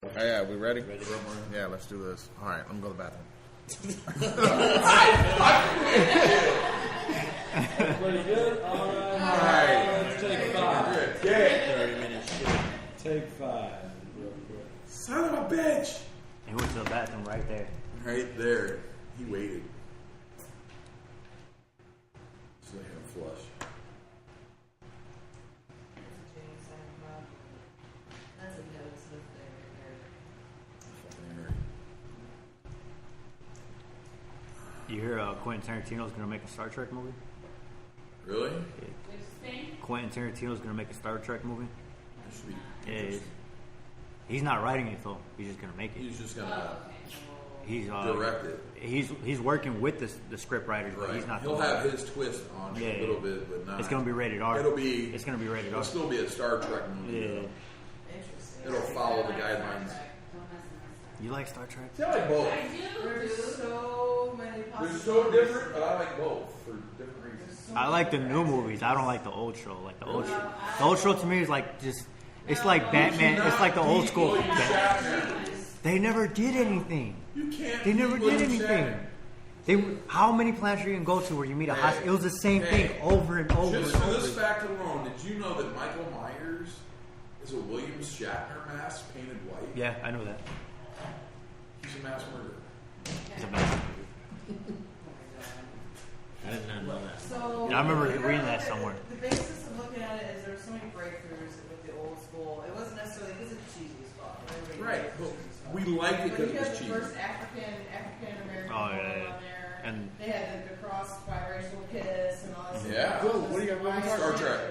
Hey, yeah, we ready? Ready. Yeah, let's do this. All right, let me go to the bathroom. Everybody good? All right. Let's take 5. Yeah. 30 minutes. Take 5. Real quick. Son of a bitch! He went to the bathroom right there. Right there. He waited. So let him flush. That's a no Smith Fucking nerd. You hear Quentin Tarantino's going to make a Star Trek movie? Really? Which thing? Quentin Tarantino's going to make a Star Trek movie? That should be Yeah, he's not writing it though. He's just going to make it. He's just gonna He's direct it. He's working with the script writers, but Right. he's not. He'll have his twist on it a little bit, but not. It's going to be rated R. It's going to be rated R. It'll still be a Star Trek movie. Yeah. Though. Interesting. It'll follow the guidelines. You like Star Trek? I like both. I do. There's so many They're possibilities. so different, but I like both for different reasons. I like the new movies. I don't like the old show. Like the old show. The old show to me is like just. It's like Batman. It's like the old school. They never did anything. You can't. They never beat did William anything. Shatner. How many planets are you can go to where you meet a hospital? It was the same thing over and over Just and for over. this fact alone, did you know that Michael Myers is a William Shatner mask painted white? Yeah, I know that. He's a mass murderer. It's a mess. I did not know that. So Yeah, I remember reading that somewhere. The basis of looking at it is there's so many breakthroughs with the old school. It wasn't necessarily because it's cheesy as fuck. Right. But we like it But because you it was had the cheesy. first African American Oh, woman yeah. on there. And- they had the cross biracial kiss and all this. Yeah. stuff. Whoa, what do you got- what are you talking about? Star Trek.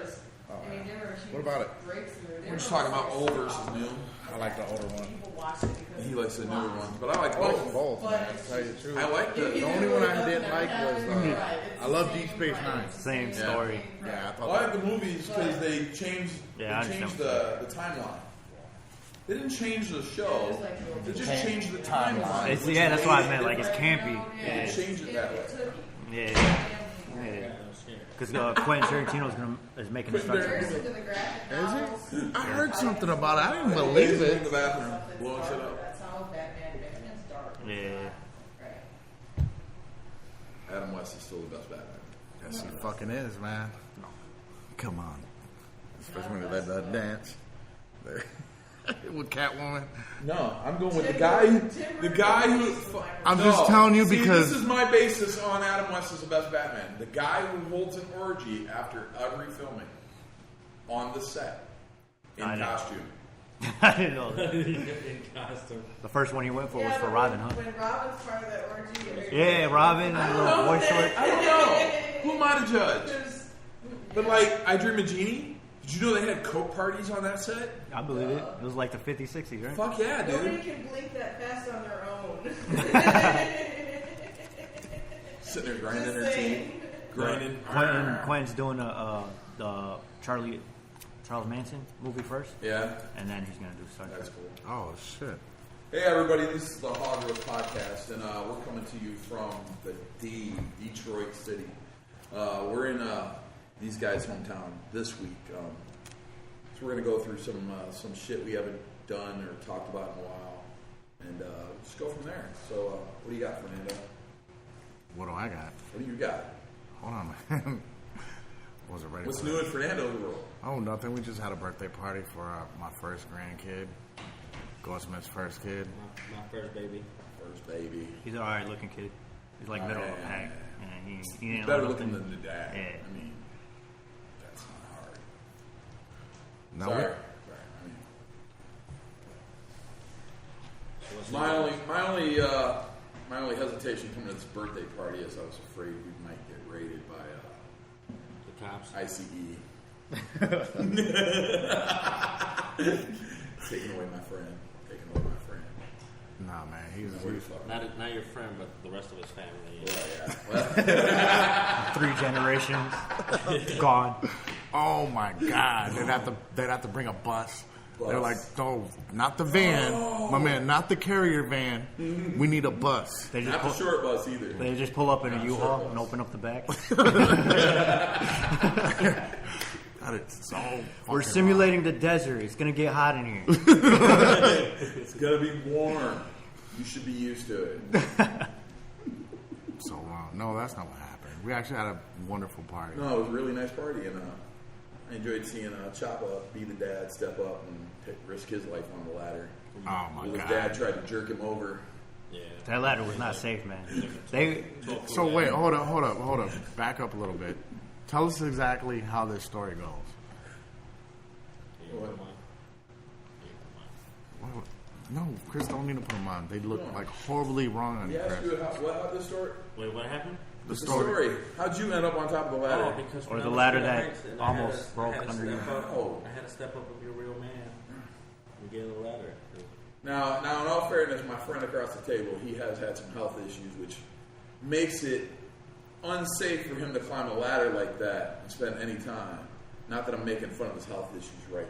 I mean, they were a huge What about it? breakthrough. We're just talking about old versus new. I like the older one. People watch it because He likes the newer ones, but I like I like both. both, man. To tell you the truth. I like The only one I didn't like was I love Deep Space Nine. Same Yeah. story. Yeah, I I like thought the movies because they changed. Yeah, I they changed understand. the timeline. They didn't change the show. They just changed the timeline. It's, yeah, that's what I meant. Like it's campy. They changed it that way. Yeah. Yeah. Because Quentin Tarantino's is making a Star Trek movie. Is it? I heard something about it. I didn't He's believe in it. the bathroom, blowing shit up. That's how Batman's dark. Yeah. Right. Adam West is still the best Batman. Yes, he fucking is, man. Come on. Especially when they let that dance. With Catwoman. No, I'm going with the guy. The guy who. I'm just telling you because- this is my basis on Adam West as the best Batman. The guy who holds an orgy after every filming on the set in I know. costume. I didn't know that. In costume. The first one he went for was for but Robin, huh? When Robin's part of that orgy. Yeah, Robin and the little boy short. I don't know. Who am I to judge? But like, I Dream of Jeannie. Did you know they had coke parties on that set? I believe it. It was like the 50s, 60s, right? Fuck yeah, Nobody dude. can blink that fast on their own. Sitting there grinding Just their saying. teeth. Grinding. Quentin's doing the Charles Manson movie first, Yeah, and then he's gonna do Star Trek. that's cool. Oh, shit. Hey everybody, this is the Hog Roast Podcast, and we're coming to you from the Detroit City. We're in these guys' hometown this week, so we're going to go through some shit we haven't done or talked about in a while, and just go from there. So, what do you got, Fernando? What do I got? What do you got? Hold on, man. Wasn't ready What's for new that. in Fernando's world? Oh, nothing. We just had a birthday party for my first grandkid. Goldsmith's first kid. My first baby. First baby. He's an alright looking kid. He's like middle of the pack. Yeah, he ain't Better like looking nothing. than the dad. Yeah. I mean, that's not hard. No, Sorry. My only hesitation coming to this birthday party is I was afraid we might get raided by The cops. ICE. Taking away my friend. Nah, man. He's Not your friend, but the rest of his family. Well, yeah. 3 generations gone. Oh my God! They'd have to bring a bus. They're like, no, not the van, my man, not the carrier van. We need a bus. They just Not the pull, short bus either. they just pull up in a Not U-Haul sure. and open up the back. God, it's so fucking We're simulating the desert. It's gonna get hot in here. It's gonna be warm. You should be used to it. so wrong. No, that's not what happened. We actually had a wonderful party. No, it was a really nice party, and I enjoyed seeing Choppa be the dad, step up, and risk his life on the ladder. Oh my His God. dad tried to jerk him over. Yeah. That ladder was not safe, man. So wait, hold up. Back up a little bit. Tell us exactly how this story goes. Yeah. What? No, Chris don't need to put them on. They look like horribly wrong on He you, asked Chris. you how this story? Wait, what happened? The The story. story. How'd you end up on top of the ladder? Oh, because Or when the I was ladder in that heights and almost broke I had to under you. step up. Oh. I had to step up and be a real man and get a ladder. Now, in all fairness, my friend across the table, he has had some health issues, which makes it unsafe for him to climb a ladder like that and spend any time. Not that I'm making fun of his health issues right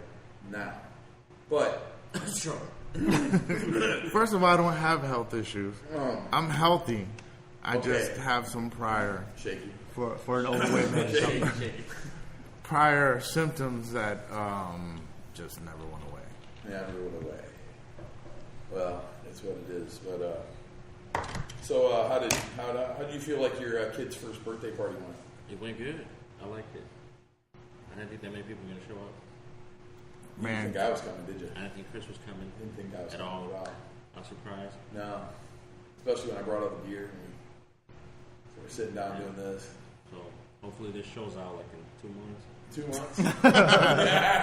now, but Sure. First of all, I don't have health issues. I'm healthy. I Okay. just have some prior shaky. For an overweight man. prior symptoms that just never went away. Yeah, I moved away. Well, it's what it is. But so how do you feel like your kid's first birthday party went? It went good. I liked it. I didn't think that many people were going to show up. You didn't Man, think I was coming, did you? I didn't think Chris was coming I didn't think I was at coming all. at all. I was surprised. No, especially when I brought out the gear and we were sitting down doing this. So hopefully this shows out like in 2 months. 2 months.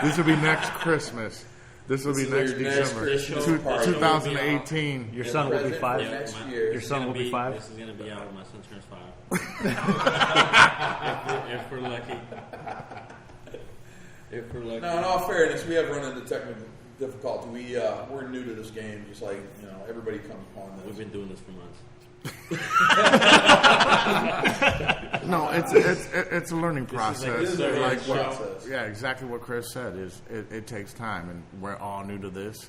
this will be next Christmas. This will be This next is your next December. Christmas party. 2018. Your son will be Present 5. for next my- year. Your son will be 5. This is going to be out when my son turns 5. if we're lucky. If we're lucky. Now, in all fairness, we have run into technical difficulty. We're new to this game, just like everybody comes upon We've this. been doing this for months. No, it's a learning process. This is a Like learning what- process. yeah, exactly what Chris said. Is it takes time, and we're all new to this.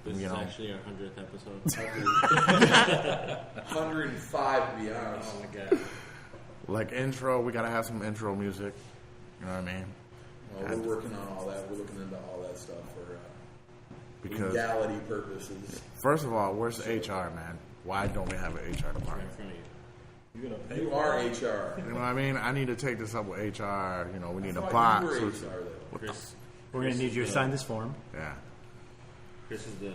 This You is know. actually our 100th episode. 105 to be honest. Oh my god. Like intro, we gotta have some intro music. You know what I mean? Well, we're working on all that. We're looking into all that stuff for Because legality purposes. first of all, where's the HR, man? Why don't we have an HR Right department? in front of you. You are HR. You know what I mean? I need to take this up with HR. You know, we need a I thought bot. you were So- HR though. Chris, We're gonna need you to sign this form. yeah. Chris is the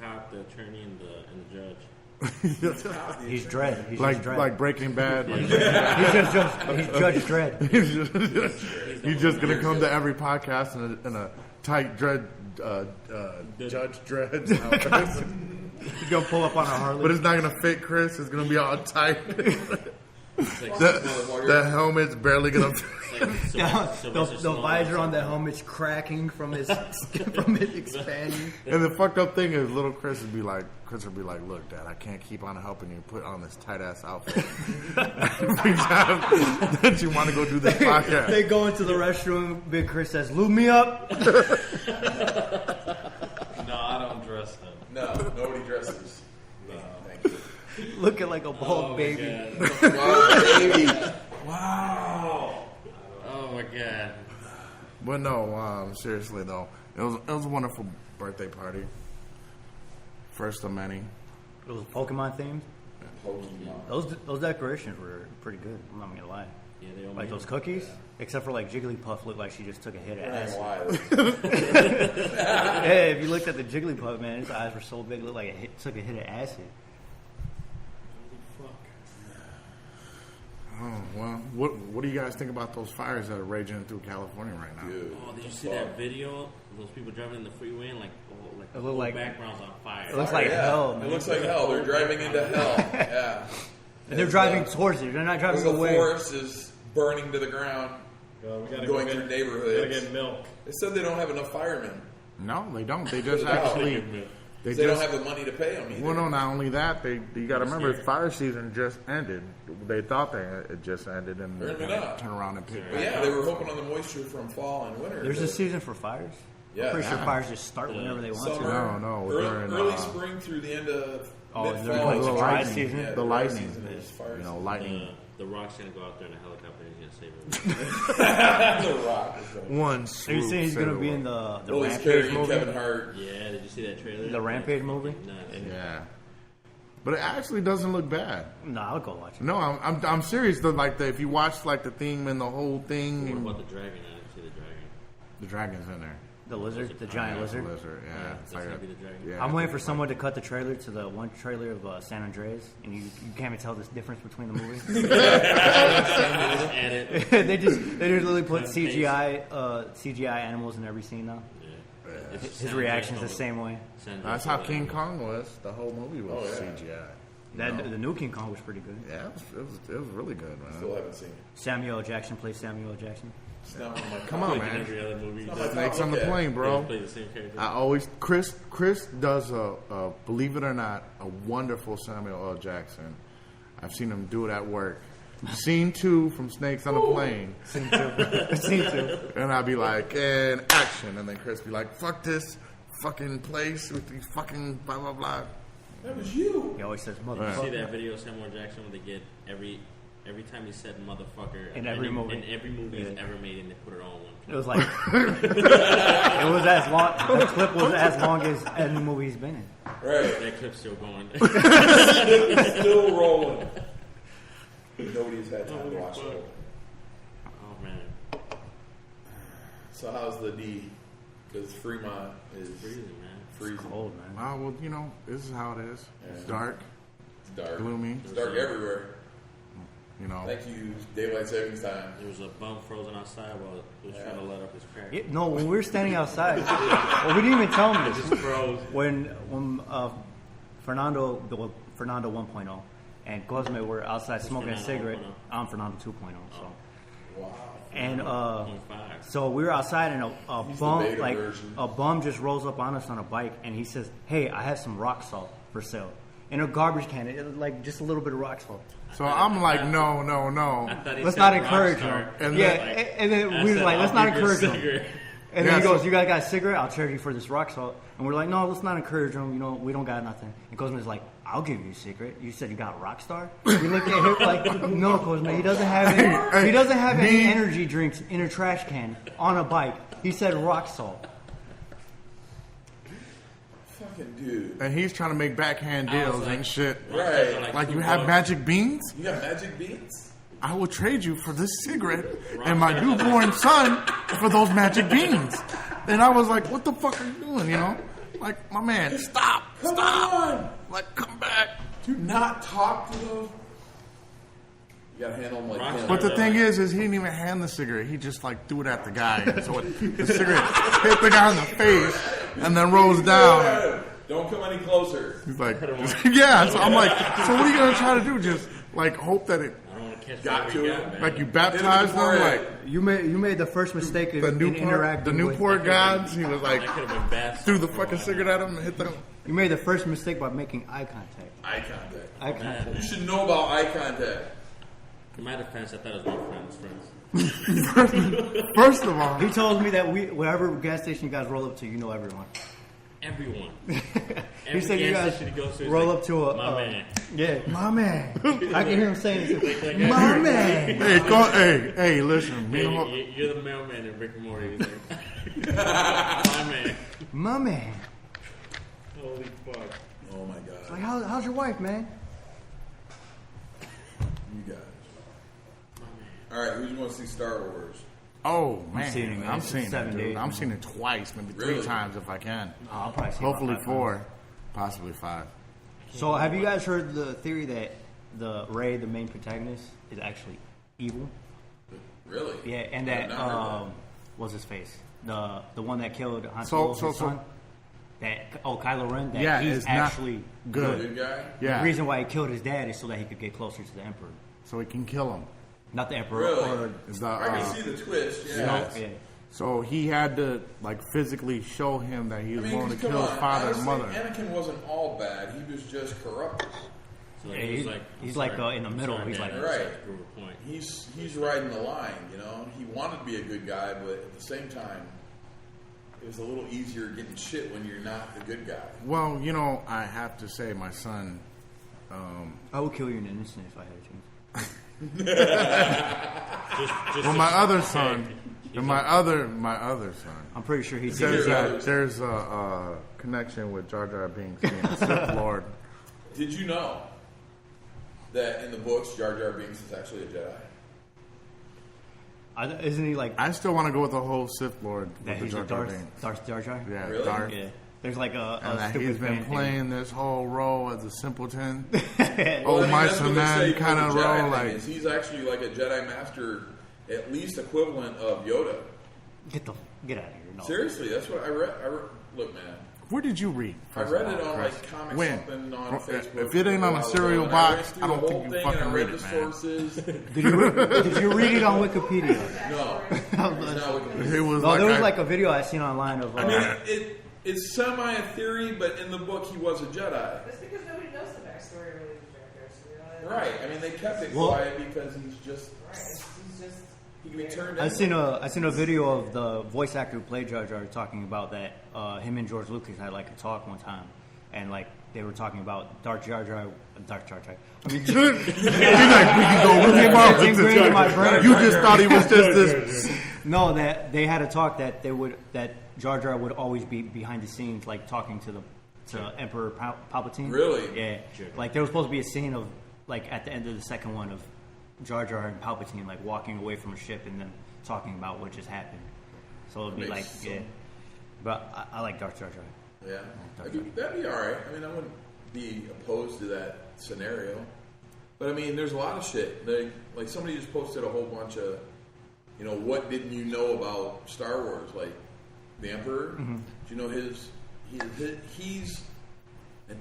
cop, the attorney, and the judge. He's Dredd. He's Like just Dredd. like Breaking Bad. Like, he's Judge Dredd. he's just gonna come to every podcast in a tight dread Judge Dredd. He's gonna pull up on a Harley. But it's not gonna fit Chris. It's gonna be all tight. It's like, the helmet's barely gonna. The visor on the helmet's cracking from his from it expanding. And the fucked up thing is, little Chris would be like, look, Dad, I can't keep on helping you put on this tight ass outfit every time that you want to go do this podcast. They go into the restroom. Big Chris says, "Lube me up." No, I don't dress them. No, nobody dresses. No, thank you. Looking like a bald baby. Wow, baby. Wow. Oh my god. But no, seriously though, it was a wonderful birthday party. First of many. It was Pokemon themed. Pokemon. Those decorations were pretty good. I'm not gonna lie. Yeah, they all Like made those cookies, except for like Jigglypuff looked like she just took a hit of I acid. don't know why. Hey, if you looked at the Jigglypuff, man, his eyes were so big, it looked like took a hit of acid. Oh well, what do you guys think about those fires that are raging through California right now? Dude. Oh, did you see that video? Those people driving in the freeway and like It the looked whole like- background's on fire. It looks like hell, man. It looks like hell. They're driving into hell. Yeah. And they're driving towards it. They're not driving The away. forest is burning to the ground, We gotta going go through get, neighborhoods. gotta get milk. They said they don't have enough firemen. No, they don't. They just No. actually They don't have the money to pay them either. Well, no, not only that, you got to remember, fire season just ended. They thought it just ended, and Apparently they not. turn around and pick But back yeah, up. they were hoping on the moisture from fall and winter. There's a but season for fires. Yeah. I'm pretty sure Yeah. fires just start whenever they want summer, to. No, early, during, spring through the end of Oh, mid-fall. during, like, the dry lightning. season? Yeah, The dry lightning, season is fire season. lightning. The Rock's gonna go out there in a helicopter and he's gonna save him. The Rock is gonna One Are swoop. you saying he's gonna be in the Rampage movie? Kevin Hart. Yeah, did you see that trailer? The Rampage movie? Nuts. Yeah. But it actually doesn't look bad. No, I'll go watch it. No, I'm serious. If you watch like the theme and the whole thing, What and about the dragon? I didn't see the dragon. the dragon's in there. The lizard, the giant lizard. Lizard, yeah. It's That's like gonna a- be the dragon. yeah, I'm waiting for someone to cut the trailer to the one trailer of San Andreas, and you can't even tell the difference between the movies. Edit. they just literally put CGI animals in every scene now. Yeah. It's just His San reaction's the Andreas same way. over- San Andreas That's how over King there. Kong was. The whole movie was Oh, yeah. CGI. That the new King Kong was pretty good. Yeah, it was really good, man. Still haven't seen it. Samuel L. Jackson plays Samuel L. Jackson. It's not one of my Come on, Like man. in every other movie. It's He not my Snakes on the top look plane, at. bro. plays the same character. I always Chris does a believe it or not a wonderful Samuel L. Jackson. I've seen him do it at work. Scene 2 from Snakes on the Plane, Scene two. and I'd be like, and action, and then Chris be like, fuck this fucking place with these fucking blah blah blah. That was you. He always says You see motherfucker. that video of Samuel Jackson when they get every time he said motherfucker In every movie. in every movie he's Yeah. ever made, and they put it on one. It was like it was as long. The clip was as long as any movie he's been in. Right. That clip's still going. It's still rolling. Nobody's had time to watch it. Oh man, So how's the D? Because Fremont is freezing, man. freezing. Cold, man. Ah, well, you know, this is how it is. It's Yeah. dark, It's dark. gloomy. It's dark everywhere. You know, Thank you, daylight savings time. There was a bum frozen outside while he was trying to let up his crack. Yeah, no, when we were standing outside, well, we didn't even tell him this. Froze. When Fernando 1.0 and Cosme were outside smoking a Fernando cigarette. 1.0? I'm Fernando 2.0. So, Wow. and 0.5. so we were outside, and a He's the bum beta like version. a bum just rolls up on us on a bike, and he says, "Hey, I have some rock salt for sale." In a garbage can, like just a little bit of rock salt. so I'm like, no. I thought he Let's said not encourage Rockstar. him. And yeah, then- and then I we were said, like, let's I'll not give you a encourage him. cigarette. And then Yeah, he goes, so- "You guys got a cigarette? I'll charge you for this rock salt." And we're like, "No, let's not encourage him. You know, we don't got nothing." And Cosme's like, "I'll give you a cigarette. You said you got Rockstar?" We looked at him like, "No, Cosme, he doesn't have any. He doesn't have any Me- energy drinks in a trash can on a bike. He said rock salt." Fucking dude. and he's trying to make backhand I was deals like- and shit. Right. Like, $2. you have magic beans? You got magic beans? I will trade you for this cigarette and my newborn son for those magic beans. And I was like, what the fuck are you doing, you know? Like, my man, stop. Come stop. on! Like, come back. Do not talk to those. You gotta handle them like Rockstar. him. But the thing is he didn't even hand the cigarette. He just, like, threw it at the guy. So the cigarette hit the guy in the face and then rolls down. Don't come any closer. He's like, yeah. So I'm like, so what are you going to try to do? Just, like, hope that it, I don't want to catch Got whatever you to got, it. man. like, you baptize them? Like, You made the first mistake in, the in Newport interacting with. gods. He was like, That could have been bad. threw the fucking cigarette at him and hit them. You made the first mistake by making eye contact. Eye contact. Eye contact. You should know about eye contact. In my defense, I thought it was my friends. First of all, He told me that whatever gas station you guys roll up to, you know everyone. Everyone. He Every said you gas guys station he goes to, he's roll like, up to a my man. Yeah, my man. I can hear him saying it. My man. hey, listen. Me and Ho- You're the mailman in Rick and Morty. He's like, my man. My man. Holy fuck. Oh my god. Like, how's your wife, man? You guys. Alright, who's going to see Star Wars? oh man, seen it, man. I'm It's seeing 7 it, dude. days, I'm man. seeing it twice, maybe Really? 3 times if I can. Oh, I'll probably see it Hopefully about 5 4, times. possibly 5. So, have you guys heard the theory that the Rey, the main protagonist, is actually evil? Really? Yeah, and I've that not heard what's his face? The one that killed Han So- Solo, his so- son. That Kylo Ren. That Yeah, he's it's not actually good. Good guy? Yeah, The reason why he killed his dad is so that he could get closer to the Emperor, so he can kill him. not the Emperor. Really? Or, Is the, I can see the twist, yeah. Yes. yeah. So he had to like physically show him that he was willing to kill his father and mother. Anakin wasn't all bad. He was just corrupt. So Yeah, he was he's I'm like, sorry. in the I'm middle. sorry, He's Dad. like- I'm Right. sorry to prove a point. He's riding the line, you know. He wanted to be a good guy, but at the same time, it was a little easier getting shit when you're not the good guy. Well, you know, I have to say, my son, I would kill you in an instant if I had a chance. Just Well, my other son, and my other son. I'm pretty sure he There's did. there's a connection with Jar Jar Binks being a Sith Lord. Did you know that in the books, Jar Jar Binks is actually a Jedi? Isn't he like I still want to go with the whole Sith Lord that? with He's the a Jar Jar Binks. Darth Jar Jar. Yeah, Really? Darth. Yeah. There's like a And that stupid he's been fan playing this whole role as a simpleton. Well, Oh, I mean, my that's what they say man for kind the of Jedi role. thing Like, is he's actually like a Jedi Master, at least equivalent of Yoda. Get out of here! No. Seriously, that's what I read. Look, man. where did you read? I first read of it all, on Chris? like comics When? something on Facebook. If it ain't on a cereal And I read box, through I don't the think whole you thing, fucking and I read read it, the man. sources. Did you read it on Wikipedia? No, It was No, like there was like a video I seen online of. I mean, it's semi a theory, but in the book he was a Jedi. That's because nobody knows the backstory really of the character. So, Right. I mean, they kept it Well- quiet because he's just Right. He's just. he can be turned. I seen a video of the voice actor who played Jar Jar talking about that him and George Lucas had like a talk one time, and like they were talking about Darth Jar Jar. I mean, he's like, we can go really far with ingrained in my this. brain. You just thought he was just this. No, that they had a talk that that Jar Jar would always be behind the scenes, like talking to Emperor Palpatine. Really? Yeah. Like there was supposed to be a scene of like at the end of the second one of Jar Jar and Palpatine like walking away from a ship and then talking about what just happened. So it'd be like, Makes yeah. sense. But I like Darth Jar Jar. Yeah, that'd be all right. I mean, I wouldn't be opposed to that scenario. But I mean, there's a lot of shit. Like somebody just posted a whole bunch of, what didn't you know about Star Wars? Like the Emperor. Mm-hmm. Do you know he's an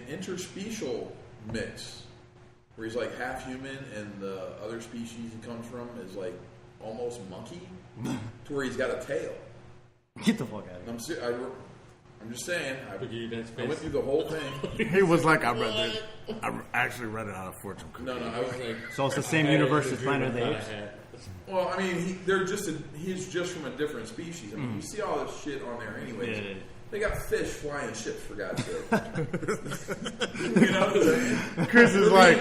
interspecial mix, where he's like half human and the other species he comes from is like almost monkey, to where he's got a tail. Get the fuck out of here. I'm just saying. I face. went through the whole thing. He was like, I actually read it out of fortune cookie. No, I was like, So it's the same universe as Planet of the Apes. well, I mean, he's just from a different species. I mean, you see all this shit on there, anyways. Yeah. They got fish flying ships, for God's sake. You know what I'm saying? Chris is For like,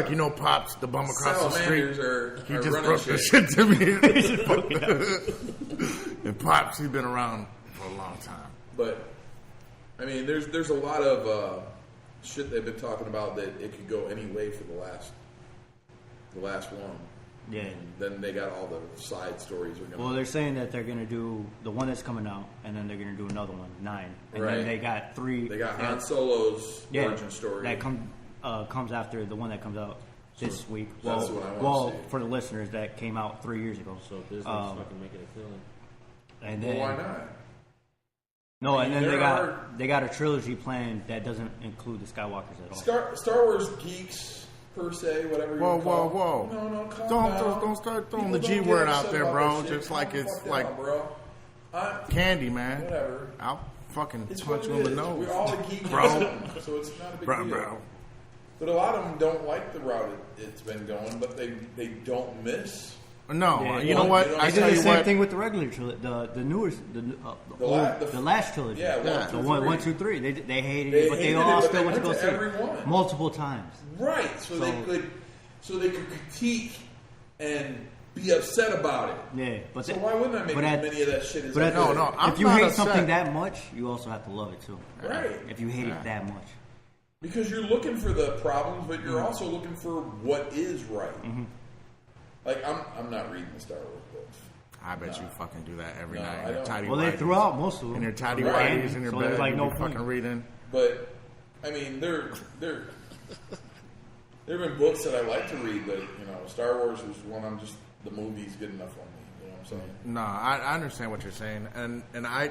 being honest, Pops, the bum across the street. salamanders He are just running broke the shit. shit to me. And Pops, he's been around for a long time. But I mean, there's a lot of shit they've been talking about that it could go any way for the last one. Yeah. And then they got all the side stories. Well, they're saying that they're gonna do the one that's coming out, and then they're gonna do another one, 9, and Right. then they got 3. They got Han Solo's yeah, origin story. that comes after the one that comes out this week. That's what I wanna see. For the listeners, that came out 3 years ago. So Disney's fucking making a killing. And Well, then why not? no, I mean, and then there they got a trilogy planned that doesn't include the Skywalkers at all. Star Wars geeks, per se, whatever you Whoa, call whoa, it. whoa. No, calm Don't down. start throwing People the G don't word get out upset there, about bro. this shit. Just like Calm it's the fuck like down, bro. candy, man. Whatever. I'll fucking It's punch what you it in the is. nose. We're all a geek, Bro. so it's not a big Bro, deal. bro. But a lot of them don't like the route it's been going, but they don't miss. No, Yeah, you know what? you know, I They tell did the you same what. thing with the regular trilogy, the newest, the last trilogy. Yeah, the 1, 2, 3. They hated They it, but they hated all it, but still they went to go went see to it every one. multiple times. Right, so they could critique and be upset about it. Yeah, but So why wouldn't I make as many of that shit as I But could? No, I'm if you not hate upset. something that much, you also have to love it too. Right. If you hate it that much. Because you're looking for the problems, but you're also looking for what is right. Like I'm not reading the Star Wars books. I bet you fucking do that every No, night. I in your don't. tidy Well, they whities. threw out most of them. In your tidy Right. whities in your So bed. there's like no you be point. fucking reading. But I mean, there have been books that I like to read, but Star Wars was one. The movie's good enough for me. You know what I'm saying? No, I understand what you're saying, and I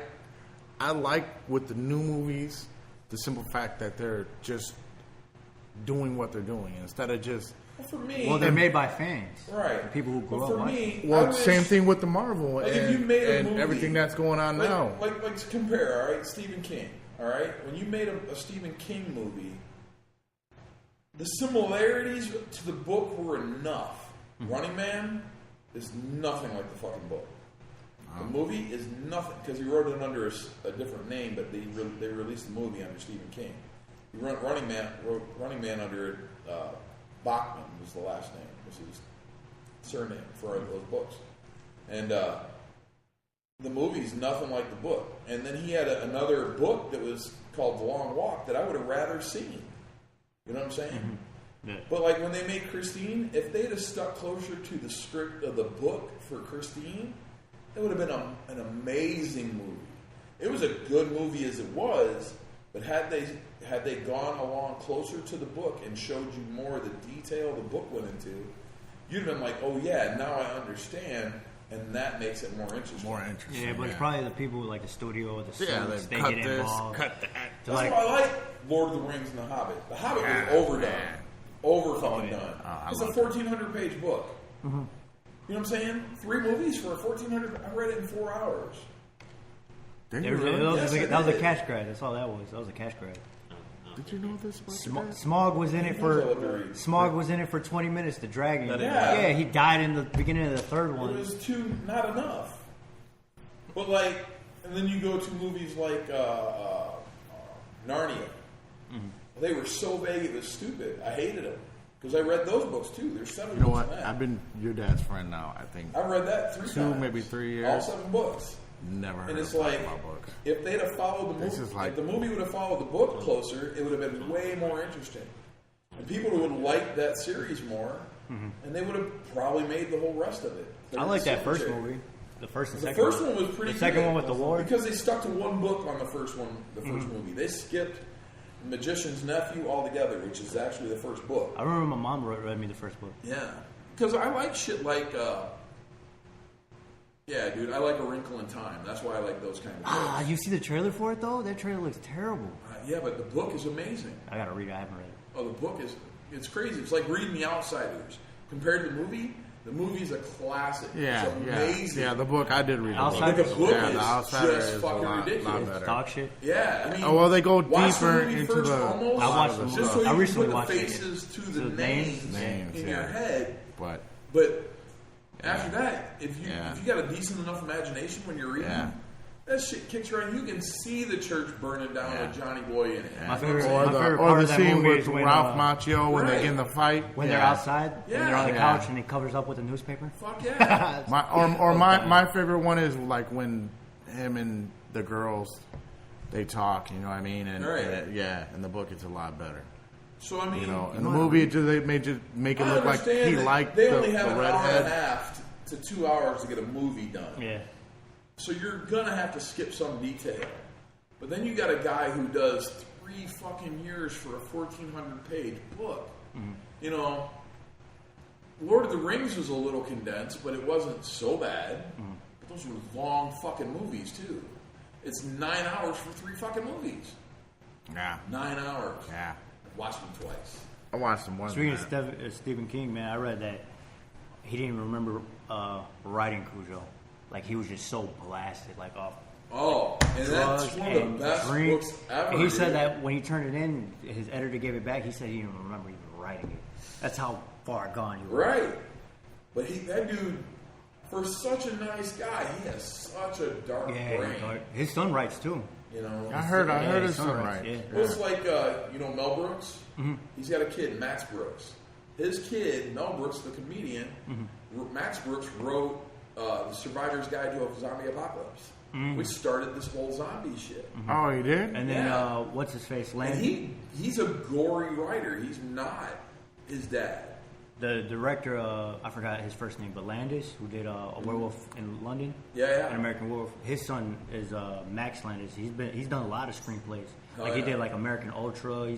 like with the new movies the simple fact that they're just doing what they're doing instead of just. Well, for me, Well, they're made by fans. right. The people who grew But up for watching. me, I Well, wish- same thing with the Marvel Like, if you and, made a and movie- everything that's going on now. Like to compare, all right, Stephen King, all right. When you made a Stephen King movie, the similarities to the book were enough. Running Man is nothing like the fucking book. The movie is nothing because he wrote it under a different name, but they released the movie under Stephen King. He wrote Running Man under Bachman was the last name, was his surname for those books. And the movie's nothing like the book. And then he had another book that was called The Long Walk that I would have rather seen. You know what I'm saying? Mm-hmm. Yeah. But like when they made Christine, if they'd have stuck closer to the script of the book for Christine, it would have been an amazing movie. It was a good movie as it was, but had they gone along closer to the book and showed you more of the detail the book went into, you'd have been like, oh yeah, now I understand, and that makes it more interesting. Yeah, but it's probably the people like the studio, the suits, they cut get this, involved. cut that. That's why I like Lord of the Rings and The Hobbit. The Hobbit was overdone. Man. Over fucking done. It's a love 1,400 page book. Mm-hmm. You know what I'm saying? 3 movies for a 1,400. I read it in 4 hours. Did That you really? was Yes, that was I a did. cash grab. That's all that was. That was a cash grab. Did you know this about your dad? Smog was in it for Military. Smog was in it for 20 minutes. The dragon. Yeah. Yeah, he died in the beginning of the third It one. was not enough. But like, and then you go to movies like Narnia. Mm-hmm. They were so vague it was stupid. I hated them because I read those books too. There's 7 You know books what? in that. I've been your dad's friend now, I think. I've read that 3 times. Maybe 3 years. All 7 books. Never heard And it's of like, my books. if they'd have followed the This movie, is like- if the movie would have followed the book closer, it would have been way more interesting. And people would have liked that series more, and they would have probably made the whole rest of it. I like that first Silver movie. The first and The second. first one was pretty The second good. one with the war. Because they stuck to one book on the first one, the first movie. They skipped Magician's Nephew altogether, which is actually the first book. I remember my mom read me the first book. Yeah. Because I like shit like, yeah, dude, I like A Wrinkle in Time. That's why I like those kind of books. Ah, you see the trailer for it though? That trailer looks terrible. Yeah, but the book is amazing. I gotta read it. I haven't read it. Oh, the book is, it's crazy. It's like reading The Outsiders. Compared to the movie's a classic. Yeah, It's amazing. yeah. The book, I did read the book. Outsider? But the book Yeah, is the Outsider just is a fucking lot ridiculous. better. Dog shit. Yeah, I mean, Oh, well, they go watch the deeper movie into first the- almost, I watched the just movie. so you I can recently put watched the it. faces to To the the names names, in yeah. your head. But But after that, if you got a decent enough imagination when you're reading, Yeah. that shit kicks right. You can see the church burning down Yeah. with Johnny Boy in it. My favorite, or my favorite the part or the of that scene movie with is when Ralph Macchio when they Right. get in the fight. when they're outside and they're on the Yeah. couch and he covers up with a newspaper. Fuck yeah. My favorite one is like when him and the girls they talk. You know what I mean? And Right. in the book it's a lot better. So I mean, You know, in the movie they make it I look like understand he that liked they the only have an hour and a redhead. half to 2 hours to get a movie done. Yeah. So you're gonna have to skip some detail. But then you got a guy who does 3 fucking years for a 1,400 page book. Mm-hmm. You know, Lord of the Rings was a little condensed, but it wasn't so bad. Mm-hmm. But those were long fucking movies too. It's 9 hours for 3 fucking movies. Yeah, 9 hours. yeah. I've watched them twice. I watched them once. Speaking of Stephen King, man, I read that he didn't even remember writing Cujo. Like he was just so blasted, like off Oh, and drugs that's one of and the best drink. books ever. And he said dude. that when he turned it in, his editor gave it back. He said he didn't even remember even writing it. That's how far gone he was. Right. But that dude, for such a nice guy, he has such a dark Yeah, brain. his son writes too. You know, I heard Yeah, his son writes, right. yeah. Well, it's like you know Mel Brooks. Mm-hmm. He's got a kid, Max Brooks. His kid, Mel Brooks, the comedian, Max Brooks wrote The Survivor's Guide to a Zombie Apocalypse, which started this whole zombie shit. Oh, he did? And then Yeah. what's his face? And Landon. he's a gory writer. He's not his dad. The director, I forgot his first name, but Landis, who did A Werewolf in London, Yeah. An American Werewolf. His son is Max Landis. He's done a lot of screenplays. Oh, Like he yeah. did like American Ultra.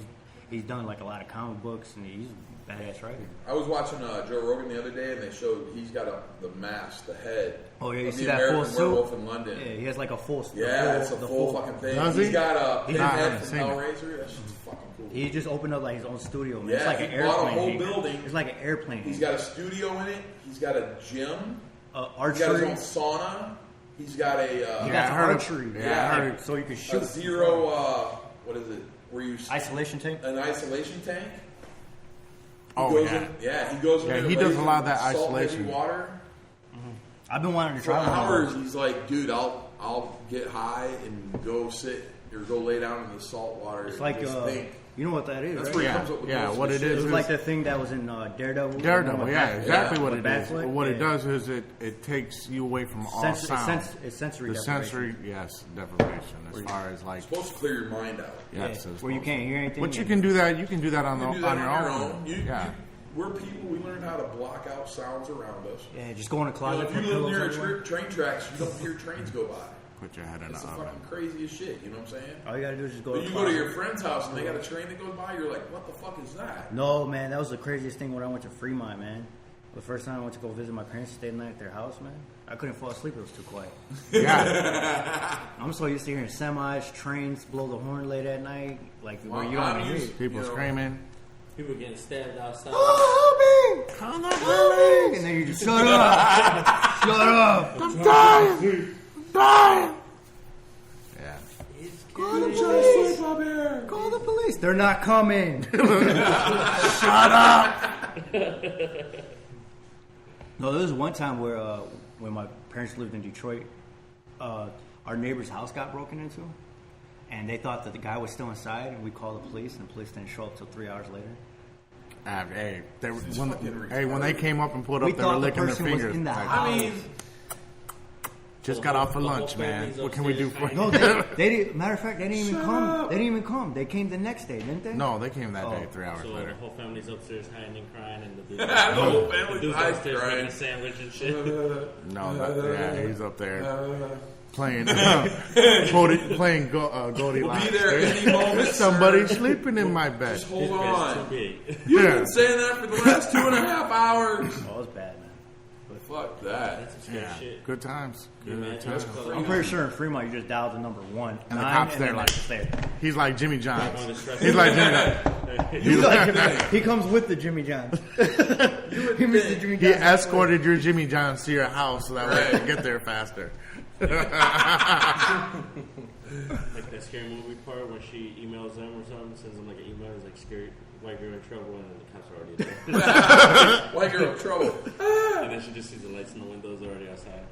He's done like a lot of comic books, and he's a badass writer. I was watching Joe Rogan the other day, and they showed he's got the mask, the head. Oh yeah, you of see the that American full suit? Werewolf in London. Yeah, he has like a full. Yeah, it's a the full fucking thing. Does He's he? got a He's pinhead not from seen it. Hellraiser. That shit's fucking cool. He just opened up like his own studio. Man. It's Yeah, like an he bought a airplane. whole hangar. building. It's like an airplane. He's got a studio in it. He's got a gym. He's got archery. his own sauna. He's got a He Yeah, got I heard of- archery. yeah, I heard so you can a shoot. zero. What is it? Where you Isolation tank. an isolation tank. Oh, goes yeah. He goes in. Yeah, there he lays does a lot of in that salt-heavy isolation. water. I've been wanting to For try one of hours, those. he's like, dude, I'll get high and go sit or go lay down in the salt water. It's and like just think. You know what that is, That's right? where he comes up with most of what the it shit. It is. was like the thing that was in Daredevil. Daredevil, yeah, exactly what With it is. backflip? What it Yeah. does is it takes you away from all sound. It's sensory The deprivation. sensory, yes, deprivation. As far as like, It's supposed to clear your mind out. Yeah, yes, it's where you supposed can't hear anything. But you can do that. You can do that on, You do that on your own. Yeah. We're people. We learn how to block out sounds around us. Yeah, just go in a closet. If you put live pillows near everywhere. train tracks, you don't hear trains go by. Put your head in That's the the oven. fucking craziest shit. You know what I'm saying? All you gotta do is just go. But to you a go to closet. your friend's house and they got a train that goes by. You're like, what the fuck is that? No, man, that was the craziest thing when I went to Fremont, man. The first time I went to go visit my parents, stayed the night at their house, man. I couldn't fall asleep; it was too quiet. Yeah, I'm so used to hearing semis, trains blow the horn late at night, like where you I'm don't hear used- it. people You know. screaming. People getting stabbed outside. Oh, help me! Call the police! And then you just shut up, shut up. I'm dying. I'm dying. Yeah. Call the police! Call the police! They're not coming. Shut up! No, there was one time where when my parents lived in Detroit, our neighbor's house got broken into, and they thought that the guy was still inside, and we called the police, and the police didn't show up till 3 hours later. Hey, when they came up and pulled We up, they were thought the licking their person was fingers. in the Like, house. I mean, just got off for lunch, man. What can we do for you? No, they didn't. Matter of fact, they didn't even come. They didn't even come. They came the next day, didn't they? No, they came that day, Oh. 3 hours So later. the whole family's upstairs hiding and crying, and the dude, the whole the family's dude's eyes upstairs crying. making a sandwich and shit. Yeah, he's up there playing playing Goldilocks. We'll be there any moment. Somebody's sir. sleeping in my bed. Just hold His bed's on. too big. You've Yeah. been saying that for the last 2.5 hours. Oh, it was bad, man. Fuck that. That's some scary Yeah, shit. good times. You Good imagine times. what's I'm pretty sure in Fremont you just dialed the number 1. And the cops there, then like- it's there. He's like Jimmy On the John's. stress- He's like Jimmy John's. He's like Jimmy, he comes with the Jimmy Johns. He meets the Jimmy He Johns. escorted your Jimmy John's to your house so that way you can get there faster. Like that scary movie part when she emails them or something, sends them like an email, it's like scary white girl in trouble, and then the cops are already there. White girl in trouble. And then she just sees the lights in the windows already outside.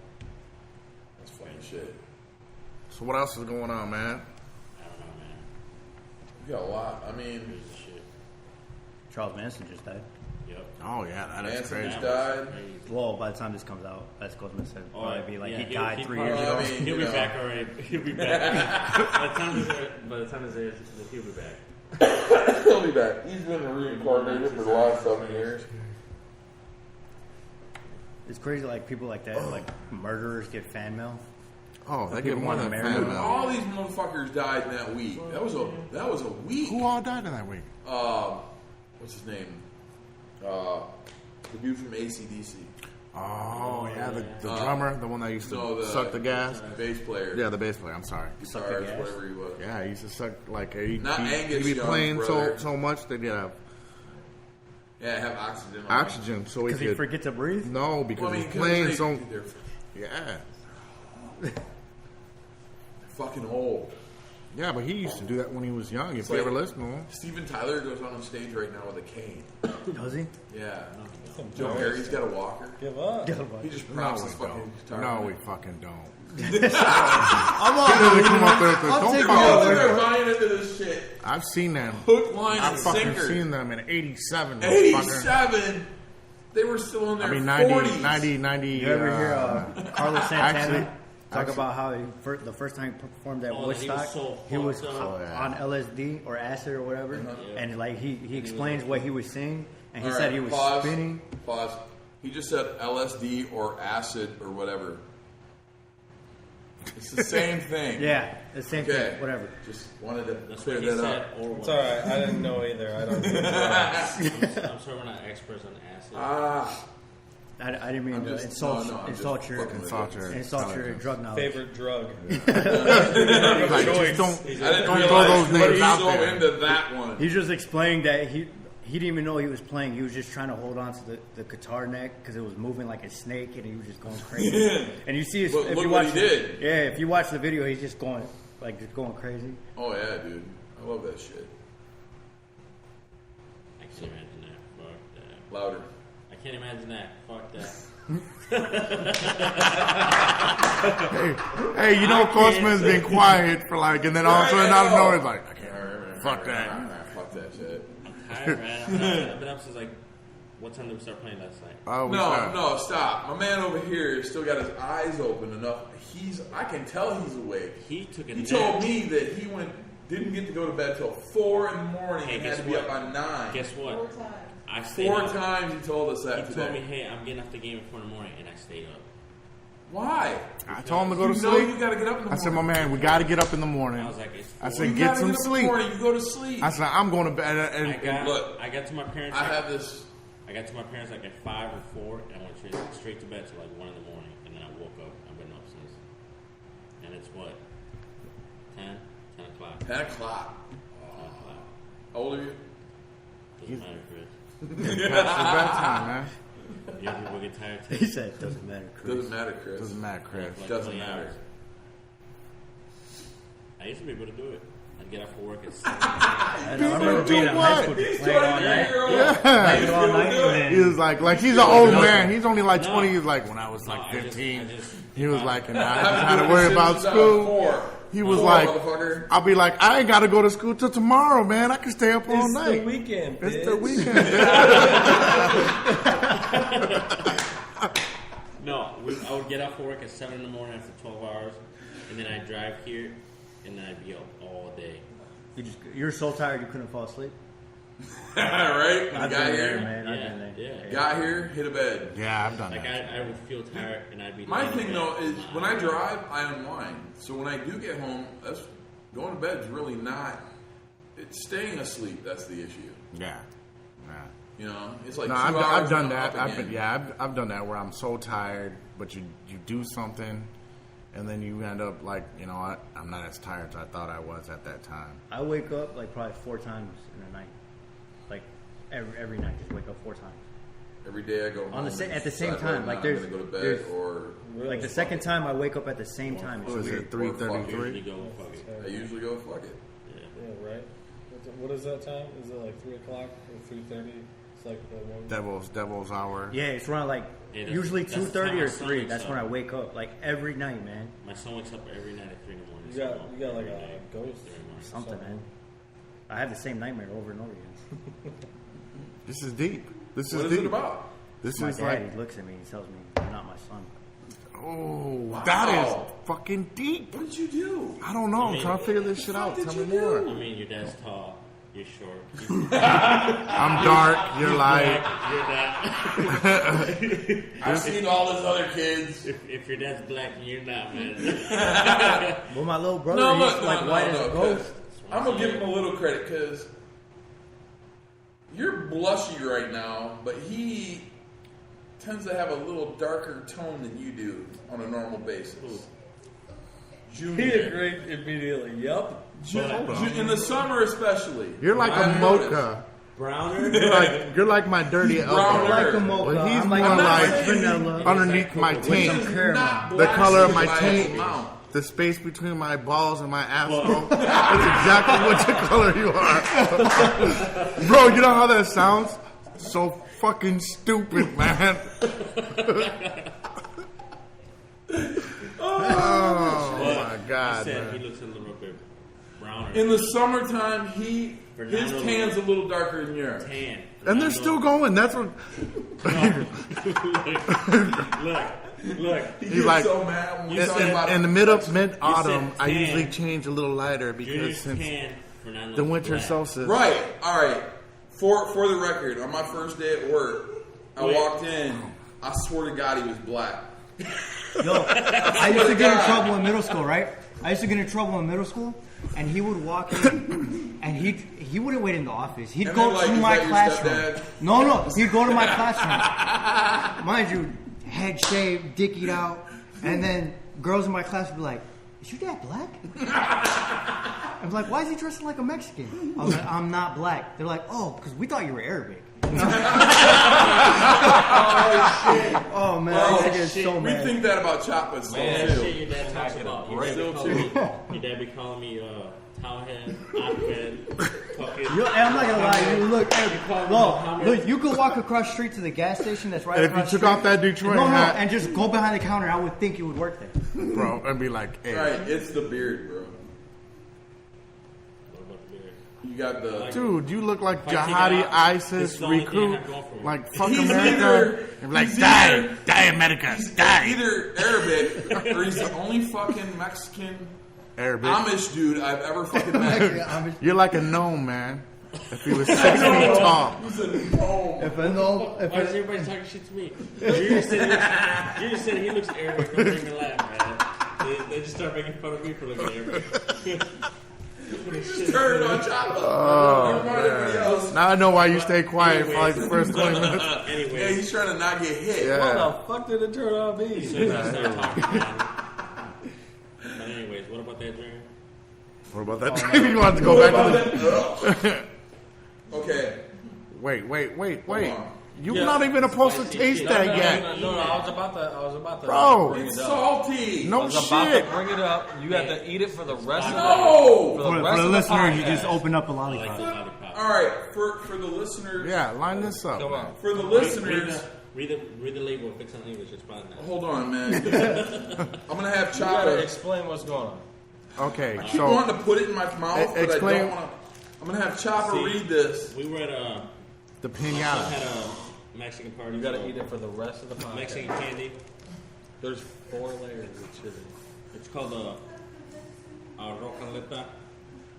That's funny shit. So what else is going on, man? I don't know, man. We got a lot. I mean, Crazy shit. Charles Manson just died. Yep. Oh yeah, that is Manson crazy. just That was died. crazy. Well, by the time this comes out, as Cosmo said, Oh, probably be like yeah, he died 3 years probably- ago. I mean, He'll be you know. back already. He'll be back. by the time this airs, he'll be back. He'll be back. He's been reincarnated for the last 7 years. It's crazy, like people like that, like murderers get fan mail. Oh, they People get more wanna than marry fan him. mail. All these motherfuckers died in that week. That was a week. Who all died in that week? What's his name? The dude from AC/DC. Oh yeah, the drummer, the one that used to suck the gas. Bass player. Yeah, the bass player. I'm sorry. Guitarist, gas. whatever he was. Yeah, he used to suck like he'd Not Angus be Young's playing brother. so much that he'd have Yeah, have oxygen. On oxygen, so he Because he could. forget to breathe? No, because Well, I mean, he's playing so. they're Yeah, fucking old. yeah, but he used to do that when he was young. If you like- ever listen to him, Steven Tyler goes on stage right now with a cane. Does he? Yeah. Joe Perry's got a walker. Give up. He just no, props we his fucking don't. guitar. No, we fucking don't. I'm all Come up there, I'll don't take follow your Oh, word them. they're buying into this shit. I've seen them. Hook, line, I've and fucking sinker. seen them in '87. motherfucker. 87. They were still in their I mean, 40s. 90. You ever hear Carlos Santana actually- talk actually- about how the first time he performed at Oh, Woodstock, he was so he was fucked up. on LSD or acid or whatever, and like he explains what he was saying, and he All said right, he was pause, spinning. Pause. He just said LSD or acid or whatever. It's the same thing. Yeah, the same Okay. thing, whatever. Just wanted to That's clear what he that said. up. Or It's alright. I didn't know either. I don't do drugs. I'm sorry we're not experts on acid. I didn't mean I'm to just insult, no, I'm just insult your fucking with Insult you. your insult your intelligence. drug knowledge. Favorite drug. Like, just don't I didn't throw realize those you were names out so there. into that one. He's just explaining that he didn't even know he was playing. He was just trying to hold on to the guitar neck because it was moving like a snake, and he was just going crazy. And you see, But if look you what watch, he did. Yeah, if you watch the video, he's just going crazy. Oh yeah, dude. I love that shit. I can't imagine that. Fuck that. Louder. I can't imagine that. Fuck that. Hey, you know, Cosman's been quiet for like, and then all of a sudden out of nowhere, it's like, I can't. Fuck that. Fuck that shit. I'm tired, man. I've been up since like, what time did we start playing last night? No, stop. My man over here still got his eyes open enough. I can tell he's awake. He took a He nap. told me that he didn't get to go to bed till 4 in the morning and had to be up by 9. Guess what? 4 times. I stayed 4 up. times he told us that He today. told me, hey, I'm getting off the game at 4 in the morning, and I stayed up. Why? I told him to go to You know sleep. you gotta get up in the morning. I said, my man, we got to get up in the morning. I was like, it's I 4. said, You get gotta some up in the sleep. morning. You go to sleep. I said, I'm going to bed. I got to my parents. I have this. I got to my parents like at 5 or 4, and I went straight to bed till like 1 in the morning, and then I woke up. I've been up since, and it's what 10 o'clock. 10 o'clock. How old are you? Doesn't matter, Chris. It's bedtime, man. Young people get tired too. He said it doesn't matter, Chris. Doesn't matter, Chris. Doesn't matter, Chris. Like Doesn't 20 matter. hours. I used to be able to do it. I'd get off for work at 7. I remember being in high school He's playing all night. Playing all night, and He then was like he's an old man. He's only like 20. He's like, when I was like No, I 15, just- he was like, and I I've just been had to doing worry this about since I was school. 4. He was 4, like, motherfucker. I'll be like, I ain't got to go to school till tomorrow, man. I can stay up all It's night. the weekend, It's bitch. the weekend. No, I would get off for work at 7 in the morning after 12 hours, and then I'd drive here, and then I'd be up all day. you're so tired you couldn't fall asleep. Right? When I've you got been there, here, man. I've Yeah, been there. yeah. got here, hit a bed. Yeah, I've done Like that. I would feel tired, and I'd be. My laying in thing bed. though is when I drive, I unwind. So when I do get home, that's going to bed is really not. It's staying asleep. That's the issue. Yeah. You know, it's like No, 2 I've hours done and I'm that. up again. I've done that where I'm so tired, but you do something, and then you end up like, you know what? I'm not as tired as I thought I was at that time. I wake up like probably 4 times in a night. Like every night, just wake up 4 times. Every day I go home At the same decide time, whether like or not there's, I'm gonna go to there's bed or like the second time I wake up at the same time. It's What is weird. it? 3:33. Usually go fuck it. I usually go fuck it. Yeah, right. What is that time? Is it like 3 o'clock or 3:30? It's like the one. Devil's hour. Yeah, it's around like Yeah, that's- usually that's the 2:30 time or my son 3. wakes That's up. when I wake up. Like every night, man. My son wakes up every night at 3 in the morning. You got like a ghost. Something, man. I have the same nightmare over and over again. This is deep. This What is is deep. it about? This My is dad, like, he looks at me and tells me, "You're not my son." oh, that is Wow. fucking deep. What did you do? I don't know. I'm trying to figure this shit out. did Tell you me more. I mean, your dad's tall, you're short, I'm dark. You're light. you're that. I've seen all those other kids. If your dad's black, you're not, man. Well, my little brother, No, he's look, like white as a 'cause ghost. I'm gonna give him a little credit because you're blushy right now, but he tends to have a little darker tone than you do on a normal basis. He Junior, agreed immediately. Yup. in the summer especially. You're like a I've mocha. noticed. Browner? You're like my dirty elbow. Browner. Like a mocha. Well, he's I'm more like like vanilla. underneath my With taint. some caramel. Not The color of my black taint, mouth. the space between my balls and my asshole. That's exactly what your color you are. Bro, you know how that sounds? So fucking stupid, man. Oh my He god, said he man. looks a little bit browner. In the summertime, his Fernando tan's a little darker than yours. Tan. And they're still going. That's what Look. He He's gets like- so mad when we talk about in the mid-autumn, I tan. usually change a little lighter because Junior's since tan, Fernando's the winter black. solstice. Right. All right. For the record, on my first day at work, I Wait. walked in. I swear to God, he was black. Yo, I used to get in trouble in middle school, right? I used to get in trouble in middle school, and he would walk in, and he wouldn't wait in the office. He'd And go then, like, to is my that your classroom. stepdad? No, he'd go to my classroom. Mind you, head shaved, dickied out, and then girls in my class would be like, "Is your dad black?" I'm like, "Why is he dressing like a Mexican?" I was like, "I'm not black." They're like, "Oh, because we thought you were Arabic." Oh man, I used to get so We mad. think that about chocolate still Man, that shit too. your dad talks about. Your Still dad be calling me towelhead, Ahmed, fucking. Yo, hey, I'm not gonna lie, you look, call me look, Muhammad. look, you could walk across the street to the gas station that's right And if across you the took street. off that Detroit no, hat, and just go behind the counter, I would think you would work there. bro, and be like, hey. Right. It's the beard, bro. What about the beard? You got the Dude, you look like If I take it jihadi out, ISIS this is the only thing I recruit. have going for me. Like, fuck He's America. And be like, he's die, America, die. either Arabic or he's the only fucking Mexican Arabic. Amish dude I've ever fucking met. You're like a gnome, man. If he was 6 feet tall. He's a gnome. If I know, Why is everybody talking shit to me? You just said he looks Arabic. Don't make me laugh, man. They just start making fun of me for looking Arabic. Just turn it on Chopper. Oh, Everybody else. man. Now I know why you stay quiet for like the first 20 minutes. Yeah, Anyway, he's trying to not get hit. Yeah. What the fuck did it turn on me? so you start talking about it. But anyways, what about that dream? What about that time you want to go back to the... Okay. Wait. on. You're Yeah. not even supposed to taste that yet. No, I was about to Bro. bring It's it up. salty. No I was about shit. to bring it up. You have to eat it for the rest of No. the for rest the of listeners, you podcast. just open up a I like lollipop. the lollipop. All right, for the listeners. Yeah, line this up. Come on. For the Read listeners. the label. Fix on English. It's probably not. Hold on, man. I'm gonna have You gotta Chopper. explain what's going on. Okay, I keep so wanting to put it in my mouth, but explain- I don't want to. I'm gonna have Chopper See, read this. We were at a. the My son had pinata. a Mexican party. You gotta so eat it for the rest of the podcast. Mexican candy. There's 4 layers of chili. It's called a rocaleta.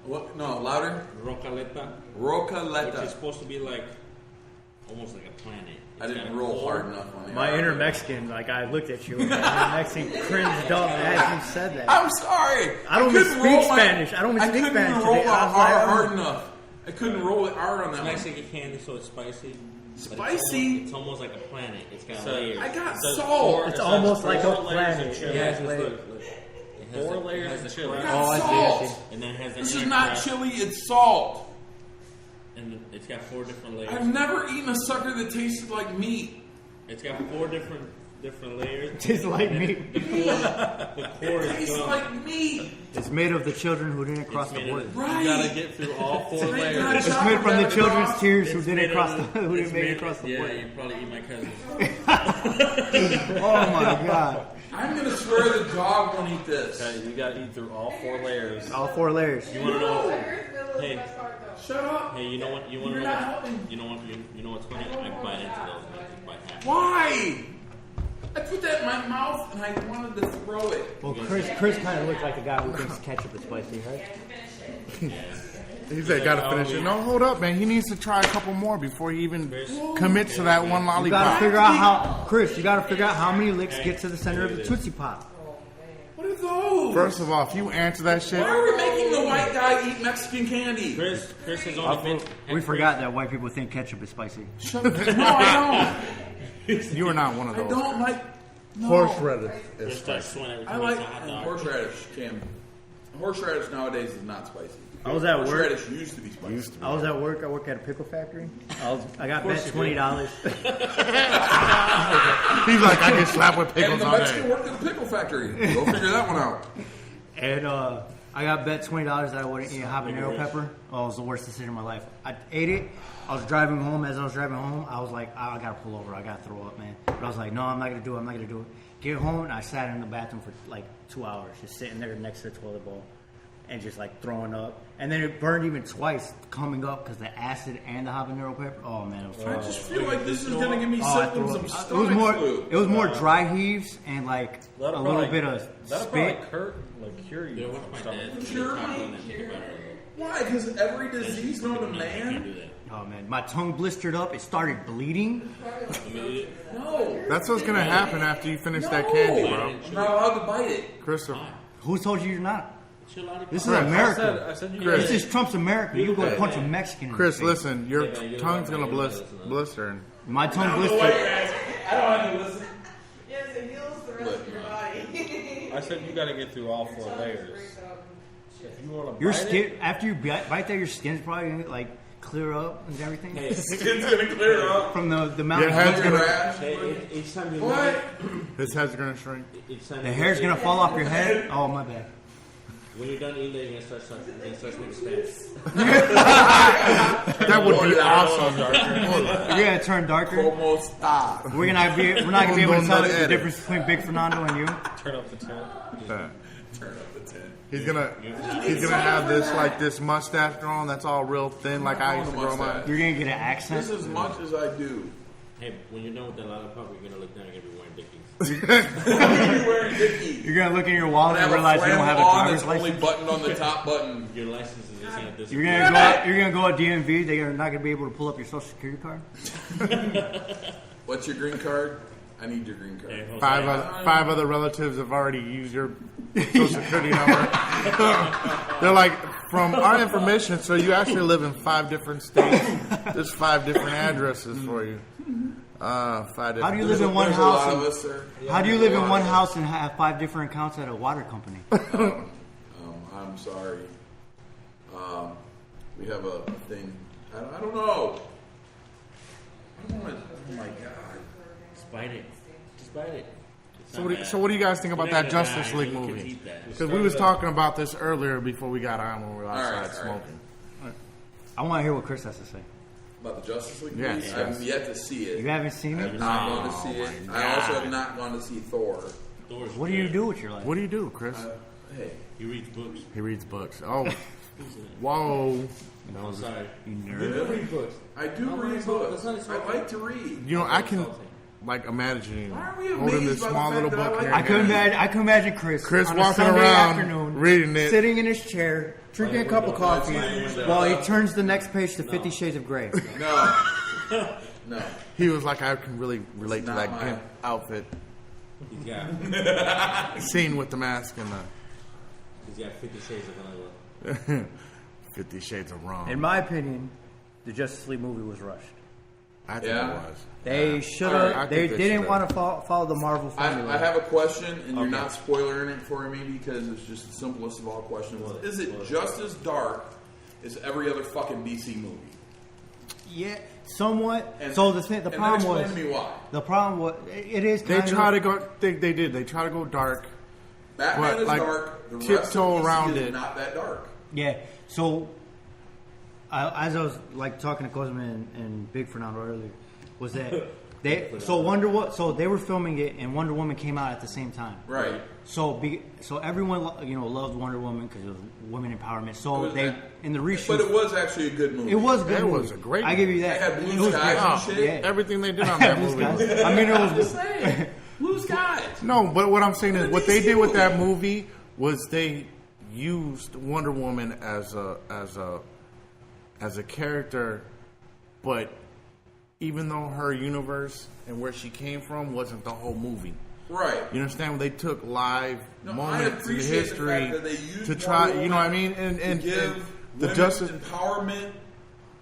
What? No, louder. Rocaleta. Which is Rocaleta. supposed to be like almost like a planet. I It's didn't got roll four- hard enough on the My inner Mexican, like I looked at you, and my Mexican cringed up as you said that. I'm sorry. I don't couldn't speak roll my- Spanish. I don't even I speak couldn't Spanish even roll today. my I was like, R oh. hard enough. I couldn't roll it R on that one. Mexican candy, so it's spicy. But Spicy? It's almost like a planet. It's got So- layers. I got Says salt. four- It's it says almost like 4 a layers planet. of chili. Yeah. Yeah, just layers. look. It has 4 the- layers it has of the chili. I crust, Oh, got I see, I salt. see. and then it has the This inner is not crust, chili. It's salt. and it's got 4 different layers. I've never eaten a sucker that tasted like meat. It's got 4 different layers. Tastes like meat. The core It is tastes gum. like meat. It's made of the children who didn't cross It's the made border. of- Right. You gotta get through all 4 It's made layers. of- It's made from the children's tears who It's didn't made cross of- the who it's didn't make made- it across the Yeah, border. you probably eat my cousin. Oh my god! I'm gonna swear the dog won't eat this. Okay, you gotta eat through all 4 layers. All 4 layers. You want to know? Hey. Hey. Shut up. Hey, you know what? You want to You're know? not What, helping. you know what? You know what's funny? I bite into those and I just bite half. Why? I put that in my mouth and I wanted to throw it. Well, Chris kind of looks like the guy who thinks ketchup is spicy, right? He said, gotta finish it. No, hold up, man. He needs to try a couple more before he even commits to that one You gotta lollipop. figure out how, Chris. You gotta figure out how many licks get to the center of the Tootsie Pop. What are those? First of all, if you answer that shit, Why are we making the white guy eat Mexican candy? Chris has only been. We forgot that white people think ketchup is spicy. Shut up. No, I you are not one of don't. I those. don't like. No. Horseradish Chris is starts sweating every I time he like eats a hot dog. horseradish, Cam. Horseradish nowadays is not spicy. I was at work. Horseradish used to be spicy. used to be. I was at work. I work at a pickle factory. I got bet $20. He's like, I get slapped with And pickles the all Mexican day. worked at the pickle factory. Go figure that one out. And I got bet $20 that I wouldn't eat habanero pepper. Oh, it was the worst decision of my life. I ate it. I was driving home. As I was driving home, I was like, I gotta pull over. I gotta throw up, man. But I was like, no, I'm not gonna do it. I'm not gonna do it. Get home, and I sat in the bathroom for like 2 hours, just sitting there next to the toilet bowl, and just like throwing up. And then it burned even twice coming up because the acid and the habanero pepper. Oh man, it was I terrible. just feel like this is gonna give me Oh, I symptoms threw of up. stomach It was more dry heaves and like a That'll little probably- bit of That'll spit. probably cure you. Yeah, what's my from dad? stomach. Cure me? Chocolate and peanut butter. Why? Because every disease known to I can't man. do that. Oh man, my tongue blistered up. It started bleeding. I mean, No. That's what's gonna happen after you finish that candy, bro. I'm not allowed to bite it. Christopher. Who told you you're not? chill out. This is Chris, America. I said you Chris. This is Trump's America. You go punch a Mexican in Chris, the face. listen, your Yeah, man, you don't tongue's want gonna me to listen to that. blister. My tongue I don't know why blistered. you're asking. I don't have to listen. Yes, it heals the rest of your body. I said you got to get through all 4 layers. If you want to Your bite skin, it, after you bite that, your skin's probably gonna like clear up and everything Hey, Skin's gonna clear up. from the Your mountain. head's Your gonna, rash. hey, each time you What? his head's gonna shrink. each time The you hair's eat, gonna fall off your head. Oh my bad. When you're done eating, you're gonna start making steps. That would be awesome. You're gonna turn darker. Como está? We're not gonna be able to tell Don't the edit. difference between Big Fernando and you. turn up the tent. Turn up the 10. He's gonna have this mustache growing that's all real thin, like I used to grow mine. You're gonna get an accent. Just as much as I do. Hey, when you're done with that lollipop, you're gonna look down and you're gonna be wearing Dickies. You're wearing Dickies. You're gonna look in your wallet and Have realize a you don't have a flannel on driver's that's only license. buttoned on the top button. Your license is just gonna disappear. You're gonna go at DMV. They're not gonna be able to pull up your social security card. What's your green card? I need your green card. Hey, Jose, Five other relatives have already used your social security number. They're like, from our information, so you actually live in 5 different states. There's 5 different addresses for you. 5 different. How do you live in one There's a lot house? of us, sir. How do you live in one house and have 5 different accounts at a water company? I'm sorry. We have a thing. I don't know. I don't want to. Oh my god. Spite it. Just bite it. So what do you guys think about that Justice League movie? Because we was talking about this earlier before we got on when we were outside smoking. I want to hear what Chris has to say. About the Justice League Yes, movie? yes. I've yet to see it. You haven't seen I it? have not gone to see it. I also have not gone to see Thor. What do you do with your life? What do you do, Chris? Hey. He reads books. He reads books. Oh, whoa! No, I'm sorry. You You nerd. do? Read books. I do read books. I like to read. You know, I can like imagine you Why are we holding amazed this by the small fact little that I book like here. I can imagine Chris on a walking Sunday around, afternoon, reading it. sitting in his chair, drinking a cup of coffee, while he turns the next page to 50 Shades of Grey. No. He was like, I can really relate to not that mine. gimp outfit. He's got Scene with the mask and he's got 50 shades of vanilla. the 50 Shades of Wrong. In my opinion, the Justice League movie was rushed. I think Yeah. it was. They should Alright, I have. think They they didn't should've. want to follow the Marvel formula. I have a question, and you're not spoilering it for me because it's just the simplest of all questions. Is it just as dark as every other fucking DC movie? Yeah, somewhat. And, So the and problem then was explain to me why. the problem was it is. They kind try of, to go. They did. They try to go dark. Batman But, is like, dark. The rest tiptoe of DC around is it. not that dark. Yeah. So as I was like talking to Cosmo and Big Fernando earlier, was that they they were filming it and Wonder Woman came out at the same time. Right. So everyone loved Wonder Woman because it was women empowerment. So It was- they in the reshoot. But it was actually a good movie. It was a good. It movie. was a great I give you that. They had blue It was skies great. and shit. Yeah. Everything they did on that Blue movie. skies. I mean, it I'm just was. saying. Blue skies. No, but what I'm saying is, what they DC did with that movie. movie was they used Wonder Woman as a character, but even though her universe and where she came from wasn't the whole movie. Right. You understand? They took live No, I moments in appreciate the history fact that they used to try. Wonder You know what I Woman mean? And to give the women justice. empowerment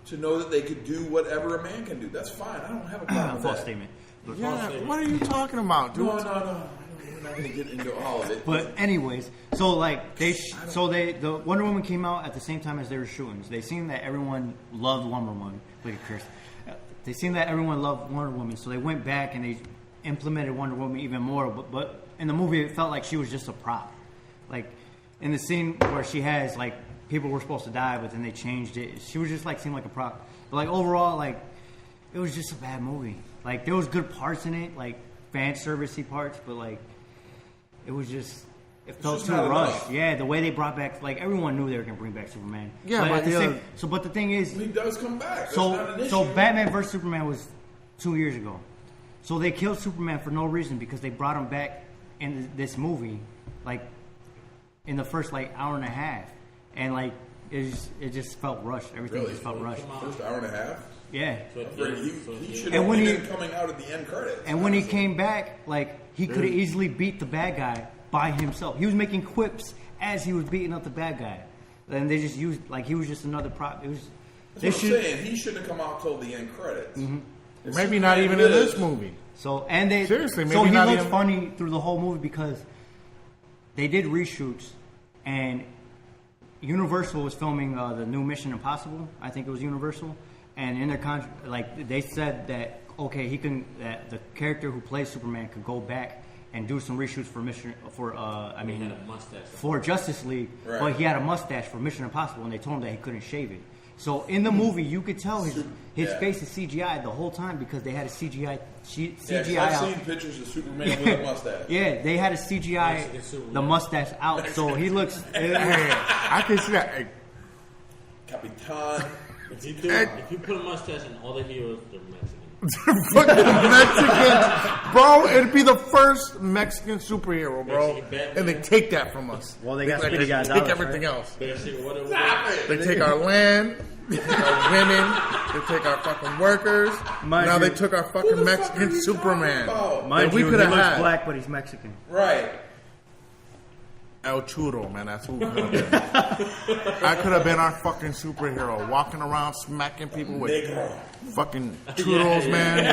to know that they could do whatever a man can do. That's fine. I don't have a problem with False that. statement. Yeah. What are you talking about, dude? No. We're not going to get into all of it. But anyways, so like the Wonder Woman came out at the same time as they were shooting. So they seen that everyone loved Wonder Woman. Look at Chris. They seen that everyone loved Wonder Woman, so they went back and they implemented Wonder Woman even more. But in the movie, it felt like she was just a prop. Like in the scene where she has like people were supposed to die, but then they changed it. She was just like seemed like a prop. But like overall, like it was just a bad movie. Like there was good parts in it, like fan servicey parts, but like it was just. It felt just too not rushed. enough. Yeah, the way they brought back, like everyone knew they were gonna bring back Superman. Yeah, but at the the same, other- but the thing is, He does come back. That's not an issue. so Batman vs Superman was 2 years ago. So they killed Superman for no reason because they brought him back in this movie, like in the first like hour and a half, and like it just felt rushed. Everything Really? just felt rushed. First hour and a half? Yeah. He should And have when only he- been coming out at the end credits. And when he came back, like he could have easily beat the bad guy by himself. He was making quips as he was beating up the bad guy, and they just used like he was just another prop. It was. That's what I'm saying. He shouldn't have come out till the end credits. Mm-hmm. And Maybe not Superman even in lives. this movie. So and they Seriously, so maybe he not looked even- funny through the whole movie because they did reshoots, and Universal was filming the new Mission Impossible. I think it was Universal, and in their contract, like they said that okay, that the character who plays Superman could go back and do some reshoots for He had a mustache. for Justice League, Right. but he had a mustache for Mission Impossible, and they told him that he couldn't shave it. So in the movie, you could tell his Yeah. face is CGI the whole time because they had a CGI Yeah, I've out. seen pictures of Superman with a mustache. Yeah, they had a CGI Mexican Superman. the mustache out, so he looks. Hey, I can see that. Hey, Capitan. If you put a mustache in all the heroes, they're Mexican. fucking Mexicans, bro. It'd be the first Mexican superhero, bro. Mexican Batman. And they take that from us. Well, they got Like, Speedy Gonzalez, take everything right? else. Basically, what it was. They take our land, they take our women, they take our fucking workers. Mind now you- they took our fucking Who the fuck Mexican are you Superman. talking about? Mind that we you, he could have looks had. black, but he's Mexican. Right. El Churro, man, that's who could have been. I could have been our fucking superhero, walking around smacking people with Negro. fucking churros, man.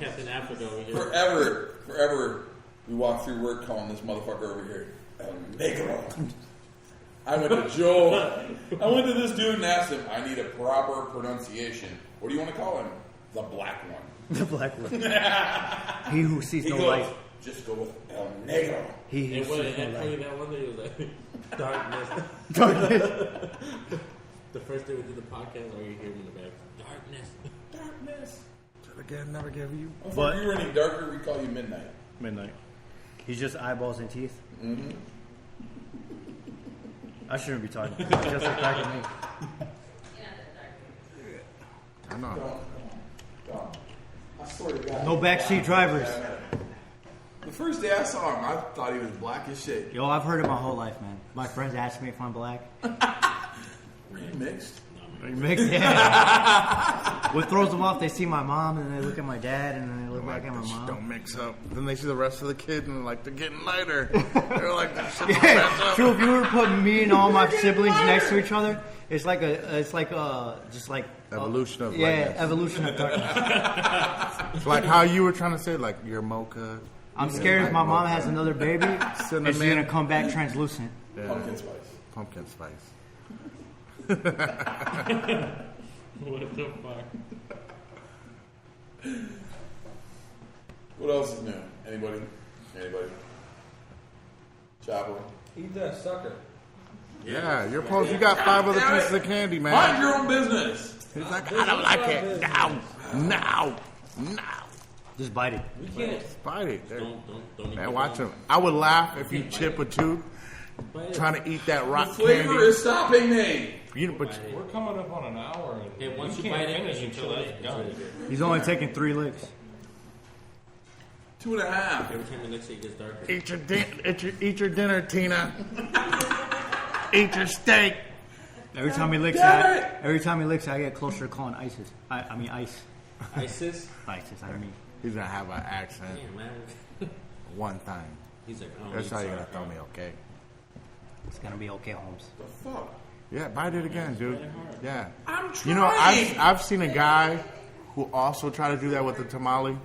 Captain Africa over here. Forever, we walk through work calling this motherfucker over here El Negro. I went to Joe. I went to this dude and asked him, I need a proper pronunciation. What do you want to call him? The black one. The black one. He who sees He no goes, light. just go with El Negro. He who And what sees no and light. that one day it was like darkness. The first day we did the podcast, all you hear in the back, darkness. Again, never give you. If you're running darker, we call you Midnight. Midnight. He's just eyeballs and teeth. Mm-hmm. I shouldn't be talking. Just like dark as me. I know. I swear to God. No backseat drivers. The first day I saw him, I thought he was black as shit. Yo, I've heard it my whole life, man. My friends ask me if I'm black. Were you mixed? Mixed, yeah. What throws them off, they see my mom and they look at my dad and then they look back at my mom. Don't mix up. Then they see the rest of the kids and they're like, they're getting lighter. They're like, this shit's Yeah, messed up. true. If you were to put me and all my siblings next to each other, it's like just like Evolution of yeah, lightness. evolution of darkness. It's like how you were trying to say, like, you're mocha. I'm scared if my mom has another baby, it's Cinnamon. gonna come back translucent. Yeah. Pumpkin spice. Pumpkin spice. What the fuck? What else is new? Anybody? Chopper. Eat that sucker. Yeah, you're supposed you got 5 other pieces of candy, man. Mind your own business. He's like, I don't like it. Now. Just bite it. We can't. Bite it. Don't Man, watch him. I would laugh if you chip a tooth trying to eat that The rock flavor candy. is stopping me. But We're coming up on an hour. And Hey, once we you can't bite it finish and you until chill it's it, it's done. really good. He's only taking 3 licks. 2.5. Every time the next day it gets darker. eat your dinner, Tina. Eat your steak. Every time he licks, Damn it! I get closer to calling ISIS. I mean ice. ISIS? ISIS. I don't mean. He's gonna have an accent Yeah, man. one time. He's like, oh, That's how you're gonna throw me, okay? It's gonna be okay, Holmes. The fuck? Yeah, bite it again, dude. Yeah. I'm trying. You know, I've seen a guy who also tried to do that with the tamale,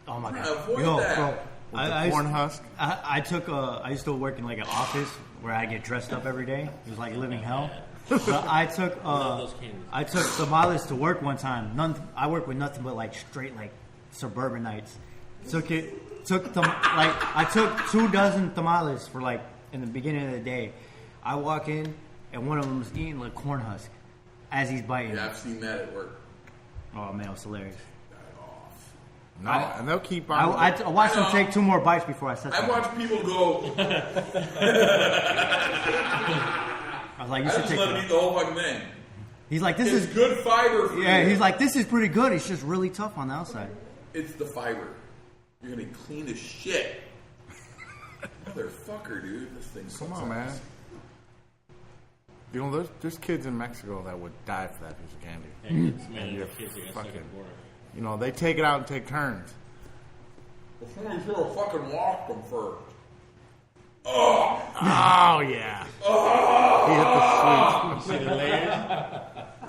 Oh my god. Avoid Yo, that. bro. with the corn husk. I used to work in like an office where I get dressed up every day. It was like living hell. But I took those candies. I took tamales to work one time. I work with nothing but like straight like suburbanites. I took 2 dozen tamales for like in the beginning of the day. I walk in and one of them was eating like corn husk as he's biting. Yeah, I've seen that at work. Oh man, it was hilarious. No, and they'll keep on. I watched him take 2 more bites before I said I that. watch people go. I was like, you I should just take let him that. eat the whole fucking thing. He's like, this It's is good fiber for yeah. you. He's like, this is pretty good. It's just really tough on the outside. It's the fiber. You're gonna clean as shit. Motherfucker, dude. This thing Come sucks on, man. ass. You know, there's kids in Mexico that would die for that piece of candy. Hey, it's man, you're the kids that got stuck fucking- at work. You know, they take it out and take turns. Well, somebody should have fucking washed them first. Oh yeah. He hit the sweet. See the layers?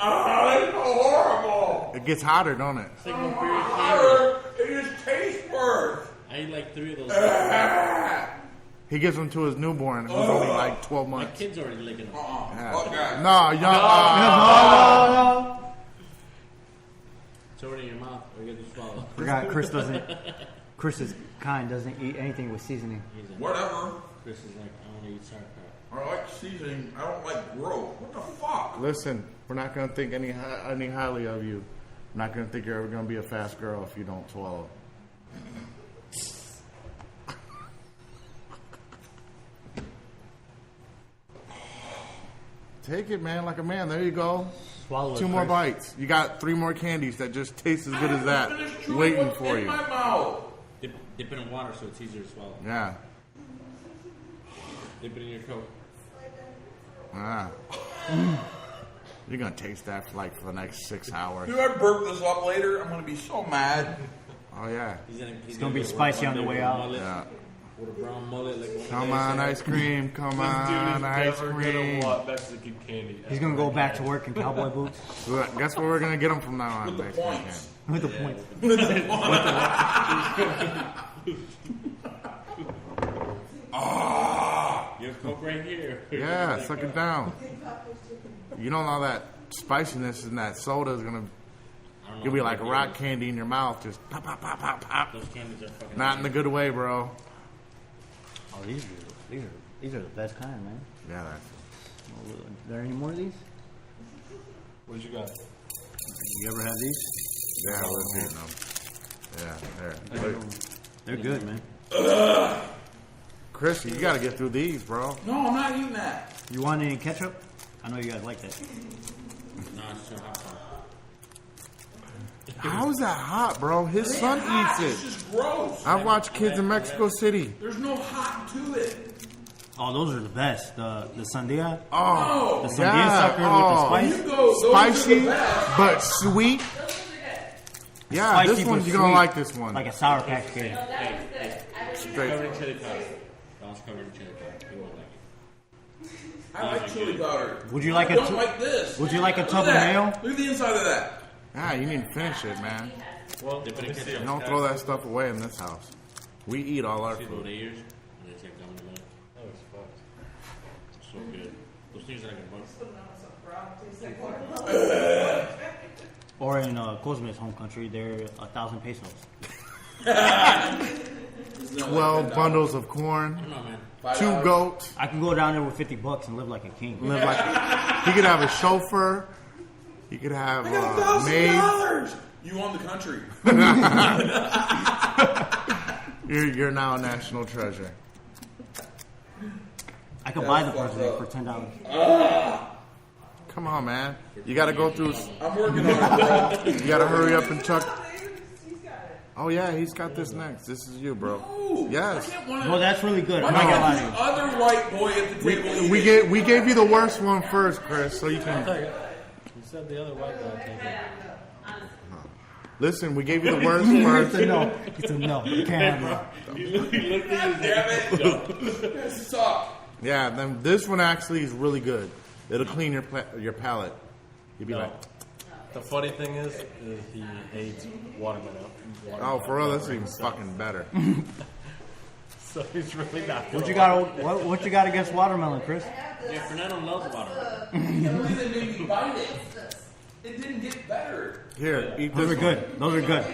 It's so horrible. It gets hotter, don't it? It's like no period candy. It just tastes worse. I ate like 3 of those. He gives them to his newborn who's only like 12 My months. kid's already licking them. Yeah. Fuck that. No, It's already in your mouth. Or you got to swallow. Forgot Chris is kind, doesn't eat anything with seasoning. He's like, Whatever. Chris is like, I want to eat sauerkraut. I like seasoning. I don't like growth. What the fuck? Listen, We're not going to think any highly of you. We're not going to think you're ever going to be a fast girl if you don't swallow. Take it, man, like a man. There you go. Swallow it 2 more first. bites. You got 3 more candies that just taste as good as that, waiting for in you. my mouth. Dip it in water so it's easier to swallow. Yeah. Dip it in your Coke. You're gonna taste that for the next 6 hours. Dude, I burp this up later. I'm gonna be so mad. Oh yeah. He's gonna be get spicy one on the day way with a out. mullet, Yeah. With a brown mullet. Like Come on, ice cream. Come on, ice never cream. gonna want Mexican candy. He's gonna go back to work in cowboy boots Look, guess what we're gonna get them from now on? The Mexican points. with the points. You have Coke right here. candy. Yeah, suck it down. You know all that spiciness in that soda is gonna. I don't know You'll be if like they're rock good. candy in your mouth, just pop, pop, pop, pop, pop. Those candies are fucking. Not in the good way, bro. Oh, these are the best kind, man. Yeah, that's. Are there any more of these? What you got? You ever have these? Yeah, we're eating them. Yeah, there. They're good, man. Chris, you gotta get through these, bro. No, I'm not eating that. You want any ketchup? I know you guys like that. No, it's too hot. How is that hot, bro? His son eats It's it. just gross. I've watched kids in Mexico City. There's no hot to it. Oh, those are the best. The sandia. Oh, The sandia sucker with the spice. You go, those are Spicy, the best. but sweet. Yeah, Spicy this one, but you're gonna sweet. like this one. Like a Sour Patch Kid. Straight. Covered in chili powder. That one's covered in chili powder. You won't like it. I like chili powder. Would you like I a don't tu- like this. Would you like a Look tub at of that. mayo? Look at the inside of that. Ah, you need to finish it, man. Well, Dip it in let me see. ketchup. You don't throw that stuff away in this house. We eat all our See food. those ears? And they take them in the middle. That was fucked. So good. Those things are like a bug. Or in Cosme's home country, they're 1,000 pesos. 12 bundles of corn, I don't know, man. 2 goats. I can go down there with $50 and live like a king. Live like he could have a chauffeur. He could have maids. $1,000. You own the country. You're now a national treasure. I could buy the president for $10. Come on, man. You got to go through. I'm working on it, bro. You got to hurry up and chuck. Oh yeah, he's got this next. This is you, bro. Yes. No, that's really good. I'm Why not gonna not lie the to you. other white boy at the table? We gave you the worst one first, Chris, so you can You said the other white guy can't get it. listen. We gave you the worst It's first. a no. It's a no. You can't have it. God damn it! You suck. Yeah, then this one actually is really good. It'll clean your palate. You'd be like, The funny thing is he hates watermelon. oh, for real, this is even fucking better. So he's really not. What you got? What you got against watermelon, Chris? Yeah, Fernando loves watermelon. The reason made me bite it. It didn't get better. Here, eat Those this are one. good. Those are good.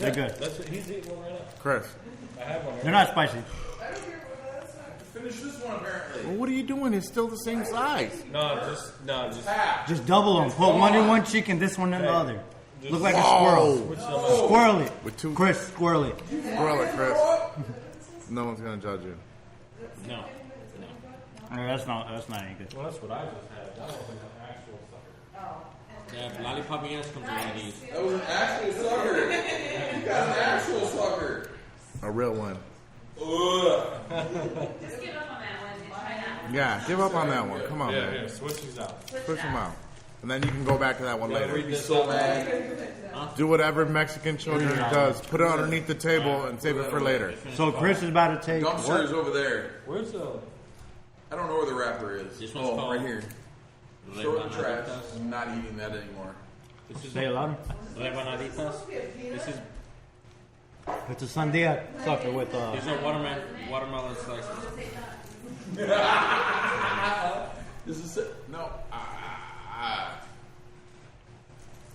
They're good. That's what he's eating one right now. Chris. I have one. They're not spicy. Finish this one apparently. Well, what are you doing? It's still the same size. No, just Half. Just double them. Put one in one cheek and this one in the other. Look like a Whoa. squirrel. Squirrel it. With 2 Chris, squirrel it. Squirrel it, Chris. No one's gonna judge you. No. That's not any good. well, that's what I just had. That was an actual sucker. Yeah, if Lollipop Yes comes to one of these. That was an actual sucker. You got an actual sucker. A real one. Ugh. Just give up on that one and try that. Yeah, give up on that one. Come on, Yeah, man. here, switch these out. Push them out. And then you can go back to that one later. I'd be so mad. Do whatever Mexican children does. Put it underneath the table and save it for later. So Chris is about to take Dumpster what? is over there. Where's the? I don't know where the wrapper is. This one's Oh, called- right here. Throw it in the trash. I'm not eating that anymore. This is Say it louder. Rebanaditas. This is It's a sandia sucker with these are watermelon slices. This is it. No.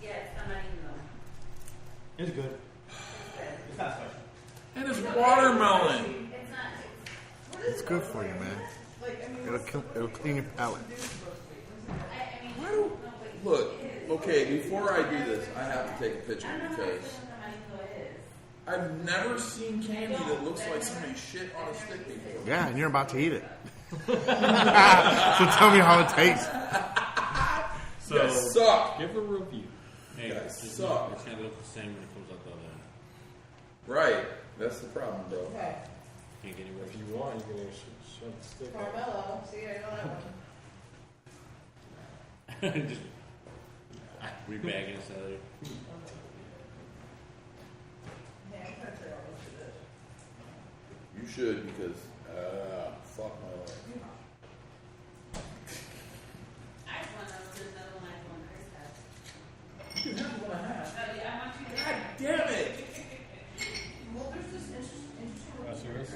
Yes, I'm not eating them. It's good. It's not spicy. And it's watermelon. It's not. It's good for you, man. It'll clean your palate. I mean, Okay, before I do this, I have to take a picture because I've never seen candy that looks like somebody shit on a stick before. Yeah, and you're about to eat it. So tell me how it tastes. You guys suck. Give a review. Hey, You guys it's suck. It's gonna look the same when it comes out the other end. Right. That's the problem, bro. Okay. Can't get any worse. If you want, you can shove the stick up. Carmelo. See, I know that one. Just rebagging it, salad. Yeah, I'm gonna try all this to this. You should because, fuck my life. I just want to know if there's another one I want Chris has. You can have one I have. Oh, yeah, I want you to. God damn it! Well, there's this interesting. That's yours?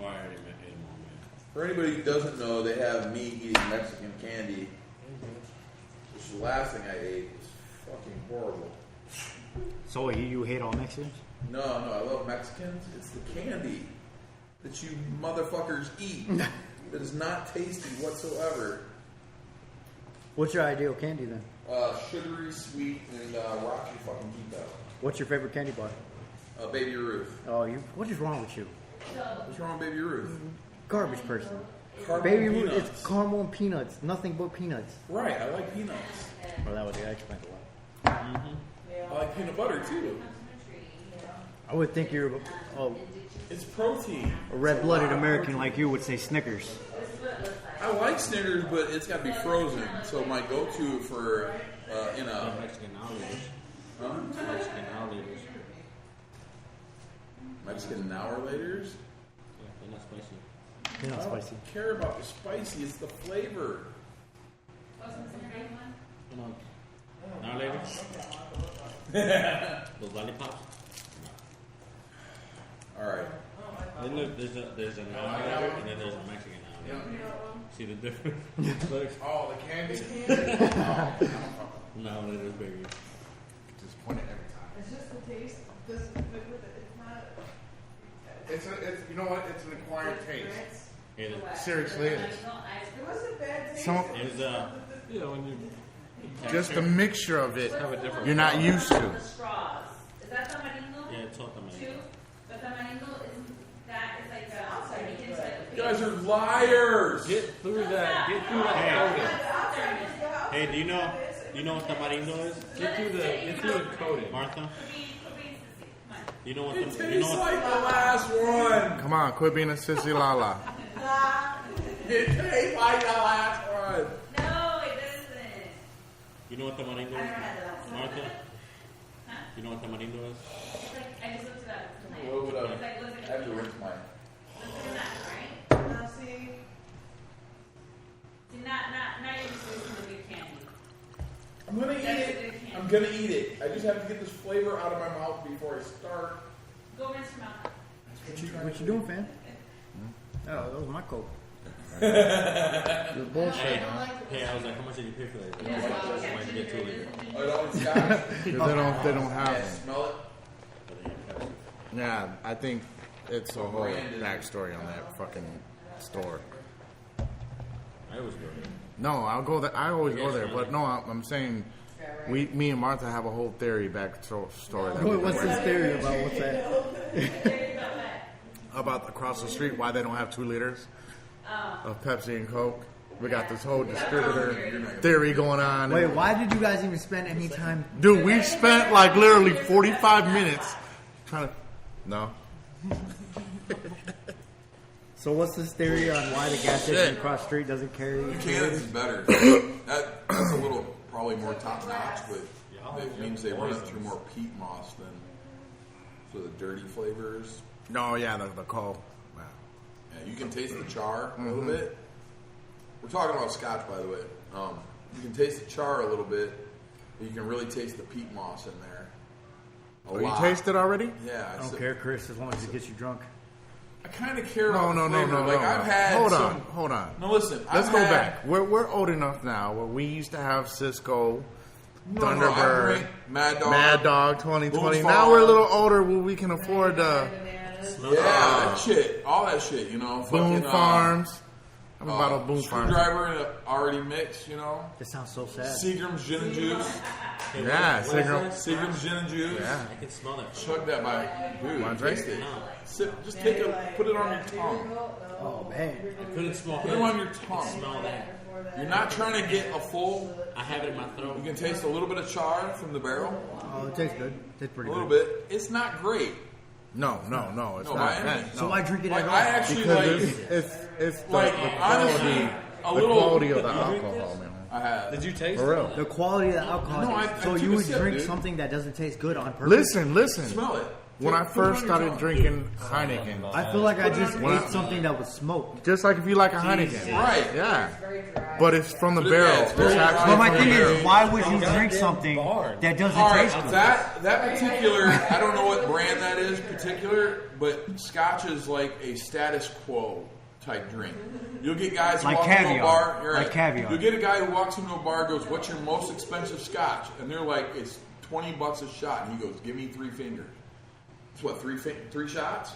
Oh, I already ate them all, man. For anybody who doesn't know, they have me eating Mexican candy. Which is the last thing I ate. It's fucking horrible. So you hate all Mexicans? No, I love Mexicans. It's the candy that you motherfuckers eat that is not tasty whatsoever. What's your ideal candy then? Sugary, sweet, and Rocky fucking Keto. What's your favorite candy bar? Baby Ruth. Oh, what is wrong with you? What's wrong with Baby Ruth? Garbage person. Caramel Baby peanuts. Ruth, it's caramel and peanuts. Nothing but peanuts. Right, I like peanuts. Well, that would explain a lot. I like peanut butter too. I would think you're It's protein. a red-blooded American like you would say Snickers. I like Snickers, but it's got to be frozen. So my go-to for in a Mexican outliers. huh? Mexican outliers. Mexican hour laters. Yeah, they're not spicy. They're not I spicy. don't care about the spicy. It's the flavor. Come on. Outliers? Those lollipops? All right. Then there's an outlier and then there's a Mexican outlier. See the difference? Look. Oh, the candy? No, it is bigger. Just point it every time. It's just the taste. It's not. It's you know what? It's an acquired taste. It is. Seriously, it is. It wasn't bad taste. Some, It's Yeah, when you just the mixture of it have a different. you're not used to. The straws. Is that tamarindo? Yeah, it's all tamarindo. Two? But tamarindo isn't that is like the outside. You can like You guys are liars. get through that Hey, do you know what tamarindo is? get through the coating. Martha? You know what It the tastes like the last one. Come on, quit being a sissy lala. It tastes like the last one. No, it doesn't. You know what tamarindo is? Martha? You know what tamarindo is? It's like I just looked it up tonight. What would It's like looks I like have to rinse mine. Look at that, right? Now see, See, not you're just listening to good candy. I'm gonna eat That's it. a good candy. I'm gonna eat it. I just have to get this flavor out of my mouth before I start. Go rinse your mouth. What you doing, fam? Oh, that was my coke. This bullshit. Hey, I was like, how much did you pay for that? Like, I might get 2 liters. Oh, it only scotch. 'Cause they don't have Yeah, them. smell it. Yeah, I think it's a whole backstory on that fucking store. I always go there. No, I'll go there. I always go there, but no, I'm saying me and Martha have a whole theory backstory that we What's this theory about? What's that? about across the street why they don't have 2 liters of Pepsi and Coke. We got this whole distributor theory going on. Wait, why did you guys even spend any time? Dude, we spent like literally 45 minutes trying to. No. So what's this theory on why the gas station across the street doesn't carry? Cannons is better. That's a little probably more top notch, but it means they run it through more peat moss than so the dirty flavors. No, yeah, the coal. Wow. Yeah, you can taste the char a little bit. We're talking about scotch, by the way. You can taste the char a little bit, but you can really taste the peat moss in there. Oh, you tasted already? Yeah. I don't care, Chris, as long as it gets you drunk. I kind of care No, about no, the no, flavor. no, Like no. I've had Hold on. No, listen. Let's go back. We're old enough now where we used to have Cisco, Thunderbird, Mad Dog 2020. Now we're a little older where we can afford that shit. All that shit, you know. Boom fucking, Farms. I'm about a boom farm. Screwdriver already mixed, you know. This sounds so sad. Seagram's Gin and Juice. Yeah, Seagram's Gin and Juice. Yeah. I can smell that. Chug that by. Dude, Wanna drink? taste it. No. Sip, just take put it on your tongue. Oh man. I couldn't smell Put it. it on your I tongue. can smell that. You're not trying to get a full. I have it in my throat. You can taste a little bit of char from the barrel. Oh, it tastes good. Tastes pretty A little good. bit. It's not great. No, it's No, not. by any means. So why drink it Like, at all? I actually Because like. it's Like, the honestly, a the little. quality of the alcohol, man. I have. Did you taste For it? real. The quality of the alcohol. No, I so took you a would sip, drink dude. something that doesn't taste good on purpose? Listen. Smell it. When I Put it first on your started tongue. drinking Heineken, I feel like I just When ate I- something that was smoked. just like if you like a Heineken, Right. yeah, Very dry. but it's from the But barrel. yeah, it's very It's dry. actually But my from the thing barrel. is, why would you drink Goddamn something barn. that doesn't All right, taste good? that particular, I don't know what brand that is particular, but Scotch is like a status quo type drink. You'll get guys who Like walk into a caviar. bar. You're Like right. caviar. You'll get a guy who walks into a bar and goes, "What's your most expensive Scotch?" And they're like, "It's $20 a shot." And he goes, "Give me 3 fingers." It's what, three shots?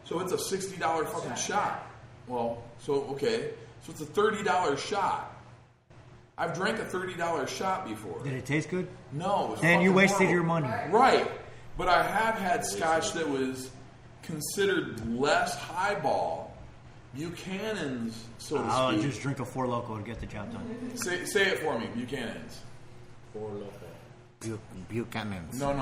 So it's a $60 fucking shot. Well, so okay, so it's a $30 shot. I've drank a $30 shot before. Did it taste good? No, it was Then you fucking wasted horrible. your money. Right. But I have had Scotch that was considered less highball. Buchanan's, so to I'll speak. just drink a Four Loko to get the job done. Say it for me, Buchanan's. Four Loko. Buchanan's. No.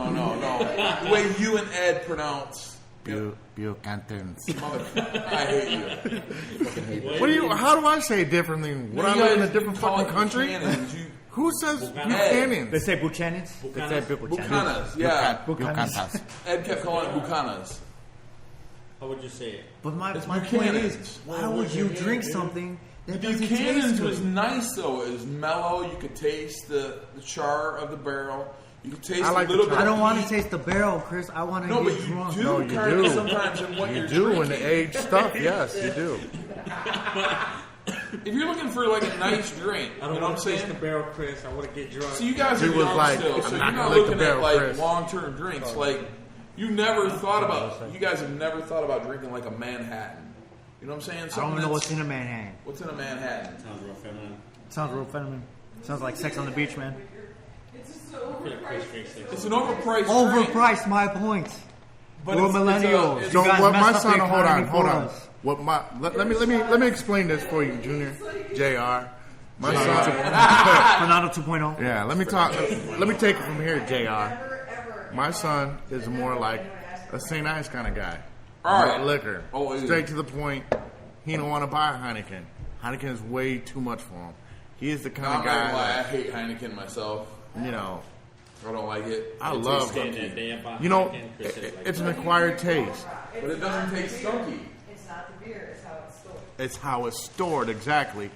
The way you and Ed pronounce. Buchanan's. Motherfucker, I hate you. What do you? How do I say it differently? Would I You live in a guys different call fucking it country? Buchanan's. You- Who says They Buchanan's? say Buchanan's? They say Buchanan's. Buchanan's, yeah. Buchanan's. Ed kept calling it Buchanan's. How would you say it? But my It's point Buchanan's. is, why would you drink something that doesn't taste Buchanan's was good? nice though. It was mellow. You could taste the char of the barrel. You could taste I like a little the bit. char. I don't of want heat. to taste the barrel, Chris. I want to No, but get you drunk. do. No, you kind of do. sometimes in what You you're do in drinking. the aged stuff. Yes, you do. If you're looking for like a nice drink, I you don't know what I'm want to taste saying? the barrel, Chris. I want to get drunk. So you guys He are was young like, still, I'm so not you're gonna not lick the looking at barrel, like Chris. long-term drinks. Like you never thought about. You guys have never thought about drinking like a Manhattan. You know what I'm saying? I don't Something even know what's that's- in a Manhattan. What's in a Manhattan. Sounds real feminine. Sounds real feminine. Sounds like sex on the beach, man. It's just so I feel like Chris drinks like It's an overpriced drink. Overpriced, my point. But We're it's a- millennials. it's So You guys what my messed up son? the Hold economy on. for us. What my let me explain this for you, Junior, Jr. My son. Fernando 2.0. Yeah, let me talk. Let me take it from here, Jr. My son is more like a St. Ives kind of guy. All right. More liquor. Oh, it is. Straight to the point. He don't want to buy a Heineken. Heineken is way too much for him. He is the kind I'm of not gonna lie, guy I hate Heineken myself. that, you know, I don't like it. I It love tastes Saying skunky. that day about you know, Heineken, Chris said it like it's that. an acquired taste. But it doesn't taste skunky. It's not the beer, it's how it's stored. It's how it's stored, exactly.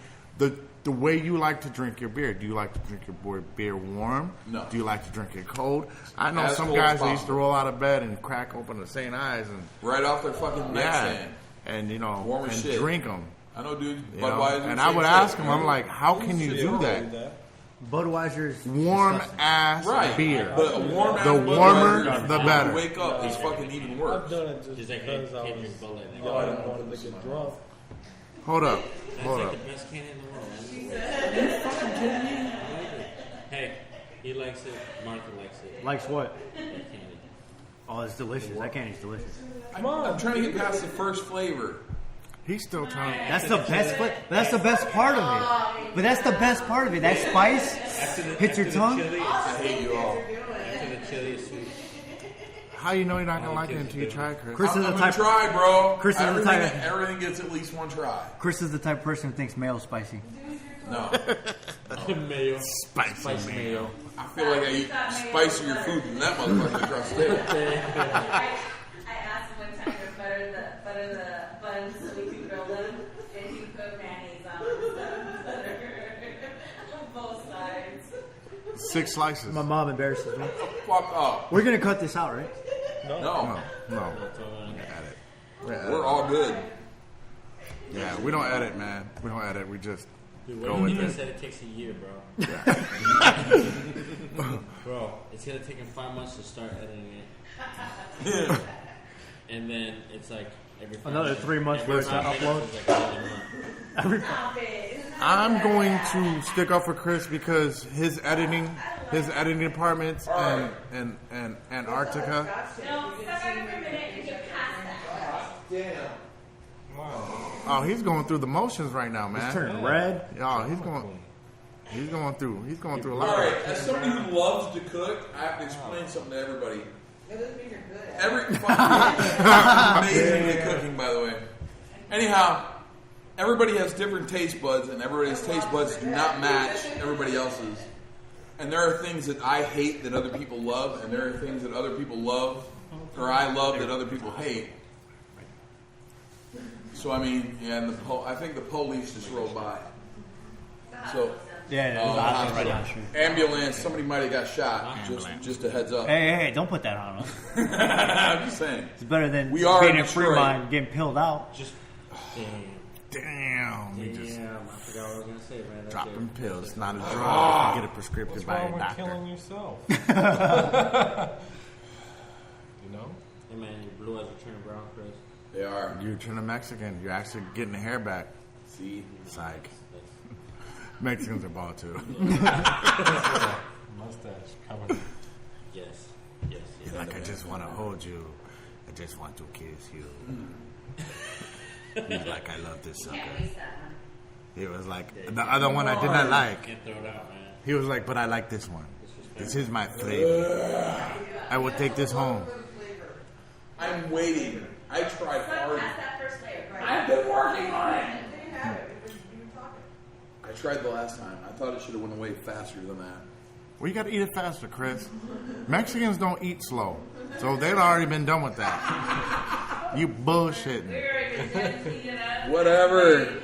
The way you like to drink your beer. Do you like to drink your beer warm? No. Do you like to drink it cold? I know As some cold as guys that used to possible. roll out of bed and crack open the St. Ives and Right off their fucking yeah, nightstand. and you know, Warm as and shit. drink them. I know, dude. You know? Budweiser. And I same would shit, ask him, man. I'm like, how can you do that? Budweiser's Warm disgusting. ass Right. beer. But a warm ass The warmer, Budweiser, the when better. you wake up, is fucking even I've worse. done it just Just like because I can't was drink Bud Light. young and wanted to get drunk. Hold up, That's hold like up. the best candy in the world, man. Hey, he likes it. Martha likes it. Likes what? That candy. Oh, it's delicious. That candy's delicious. I'm trying to get past the first flavor. He's still trying. That's the best. That's the best part of it. But that's the best part of it. That spice hits your tongue. Chili, I hate you all. after the chili is sweet. How you know you're not gonna like it until you try it, Chris? Chris is I'm the gonna type. try, bro. Chris is the everything, type- everything gets at least one try. Chris is the type of person who thinks mayo's spicy. No. Mayo. Spicy mayo. I feel like I eat spicier food than that motherfucker across the table. I asked him one time to butter the buns so we could grill them, and he put mayonnaise on them. On both sides. 6 slices. My mom embarrasses me. Fuck up. We're gonna cut this out, right? No. No. We're all good. Yeah, we don't edit, man. We don't edit. We just Dude, go what with you even it. said it takes a year, bro. Bro, it's gonna take him 5 months to start editing it. And then it's like Another 3 months worth to upload. Stop it. I'm going to stick up for Chris because his editing departments and Antarctica. No, stop right for a minute and get past that. Oh, he's going through the motions right now, man. It's turning red. Oh, he's going through a lot. All right, as somebody who loves to cook, I have to explain something to everybody. That doesn't mean you're good at it. Every amazing at cooking, by the way. Anyhow, everybody has different taste buds, and everybody's taste buds do not match everybody else's. And there are things that I hate that other people love, and there are things that other people love, or I love that other people hate. So I mean, yeah, and I think the police just rolled by. So. Yeah, right now. Ambulance. Somebody might have got shot. Just a heads up. Hey, don't put that on us. I'm just saying. It's better than We are being in in Fremont Detroit. getting pilled out. Just Damn. We just I forgot what I was gonna say, man. That's dropping it. pills. It's not a drug. You get a prescription What's by wrong a with doctor. killing yourself? You know? Hey man, your blue eyes are turning brown, Chris. They are. You're turning Mexican. You're actually getting the hair back. See? Psych. Mexicans are bald too. Mustache coming. Yes. He's like, I just want to hold you. I just want to kiss you. He's like, I love this sucker. Can't waste that one. He was like, the other one I did not like. Can't throw it out, man. He was like, but I like this one. This is my flavor. I will take this home. I'm waiting. I tried Past hard. that first layer, right? I've been working on it. There you have it. You were talking. I tried the last time. I thought it should have went away faster than that. Well, you got to eat it faster, Chris. Mexicans don't eat slow. So they've already been done with that. You bullshitting. Whatever.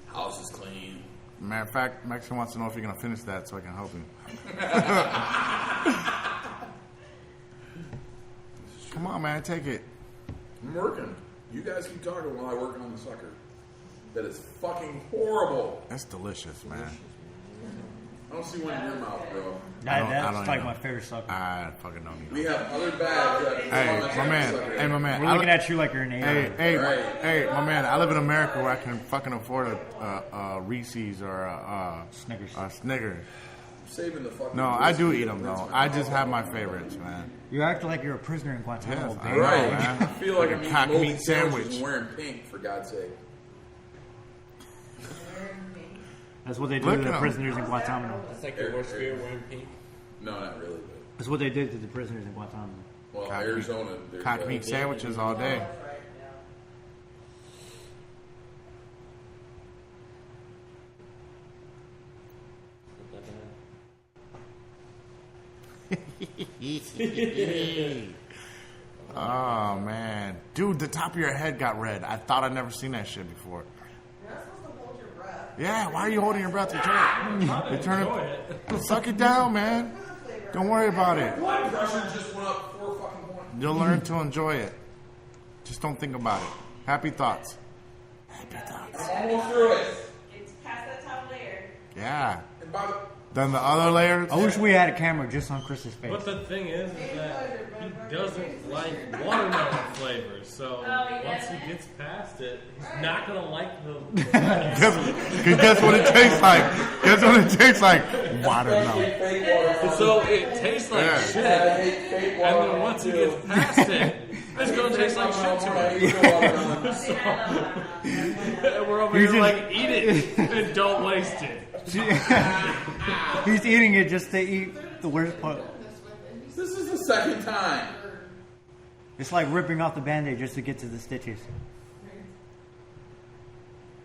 House is clean. Matter of fact, Mexican wants to know if you're going to finish that so I can help him. Come on, man, take it. I'm working. You guys keep talking while I work on the sucker. That is fucking horrible. That's delicious, man. I don't see one in your mouth, bro. I don't That's like know. my favorite sucker. I fucking don't We need it. have other bags that Hey, my man. Hey, my man. We're looking at you like you're an alien. Hey, my man. I live in America where I can fucking afford a Reese's or a Snickers. Snickers. saving the fucking. No, I do whiskey eat to them rinse though. my I just mouth. have my favorites, man. You act like you're a prisoner in Guantanamo Yes, Bay. I know, Right. man. I feel like I'm eating Cock moldy meat sandwiches sandwich. and wearing pink, for God's sake. That's what they do Look to the at 'em. prisoners in Guantanamo. That's like your worst fear, wearing pink. No, not really, but That's what they did to the prisoners in Guantanamo. well, Cock meat- Arizona. there's Cock a- meat sandwiches all day. Oh man, dude, the top of your head got red. I thought I'd never seen that shit before. You're not supposed to hold your breath. Yeah, why are you holding your breath? You turn it, suck it down, man. Don't worry about it. Blood pressure just went up 4 fucking points. You'll learn to enjoy it. Just don't think about it. Happy thoughts. Happy thoughts. Almost through it. It's past that top layer. Yeah. And by the Then the other layers. I wish we had a camera just on Chris's face. But the thing is that he doesn't like watermelon flavors. So Oh, he once doesn't? he gets past it, he's not gonna like the. Guess what it tastes like? Guess what it tastes like? Watermelon. fake water. So it tastes like Yeah. shit, I hate fake and water. then once he gets past it, it's gonna taste like shit to him. And we're over He's here just- like, eat it and don't waste it. He's eating it just to eat the worst part. This is the second time. It's like ripping off the Band-Aid just to get to the stitches.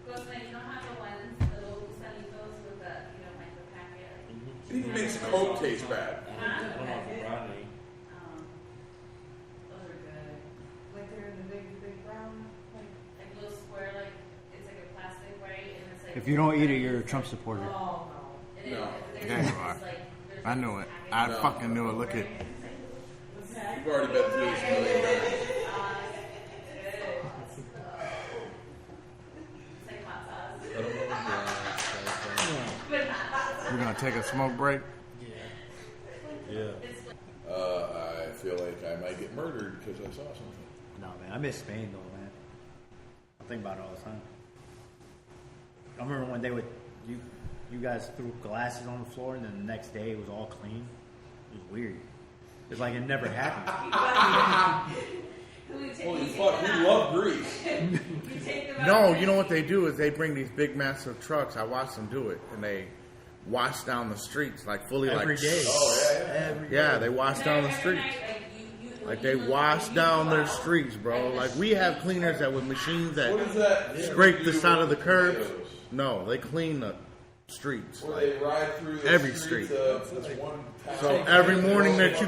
Goes like, you know how the ones, the little gusanitos with the, like the packet, It even makes Coke taste bad. I don't know if you brought any. those are good. Like they're in the big brown. Like a little square, like, it's like a plastic, right? And it's like. If you don't eat it, you're a Trump supporter. Oh And it- No. there's- Yeah, you are. it's like- there's I like knew a it. packet. I No. fucking knew it. Look at. You've already been through this 1,000,000 times. It's like hot sauce. We're gonna take a smoke break. Yeah. I feel like I might get murdered because I saw something. No, man. I miss Spain, though, man. think about it all the time. I remember when they would, you guys threw glasses on the floor, and then the next day it was all clean. It was weird. It's like it never happened. Holy fuck, we love Greece. No, you know what they do is they bring these big massive trucks. I watched them do it, and they wash down the streets like fully Every day. Yeah, they wash down the streets. Like they wash down their streets, bro. Like we have cleaners that with machines that scrape the side of the curbs. No, they clean the streets. Where they ride through every street. This one town. So every morning that you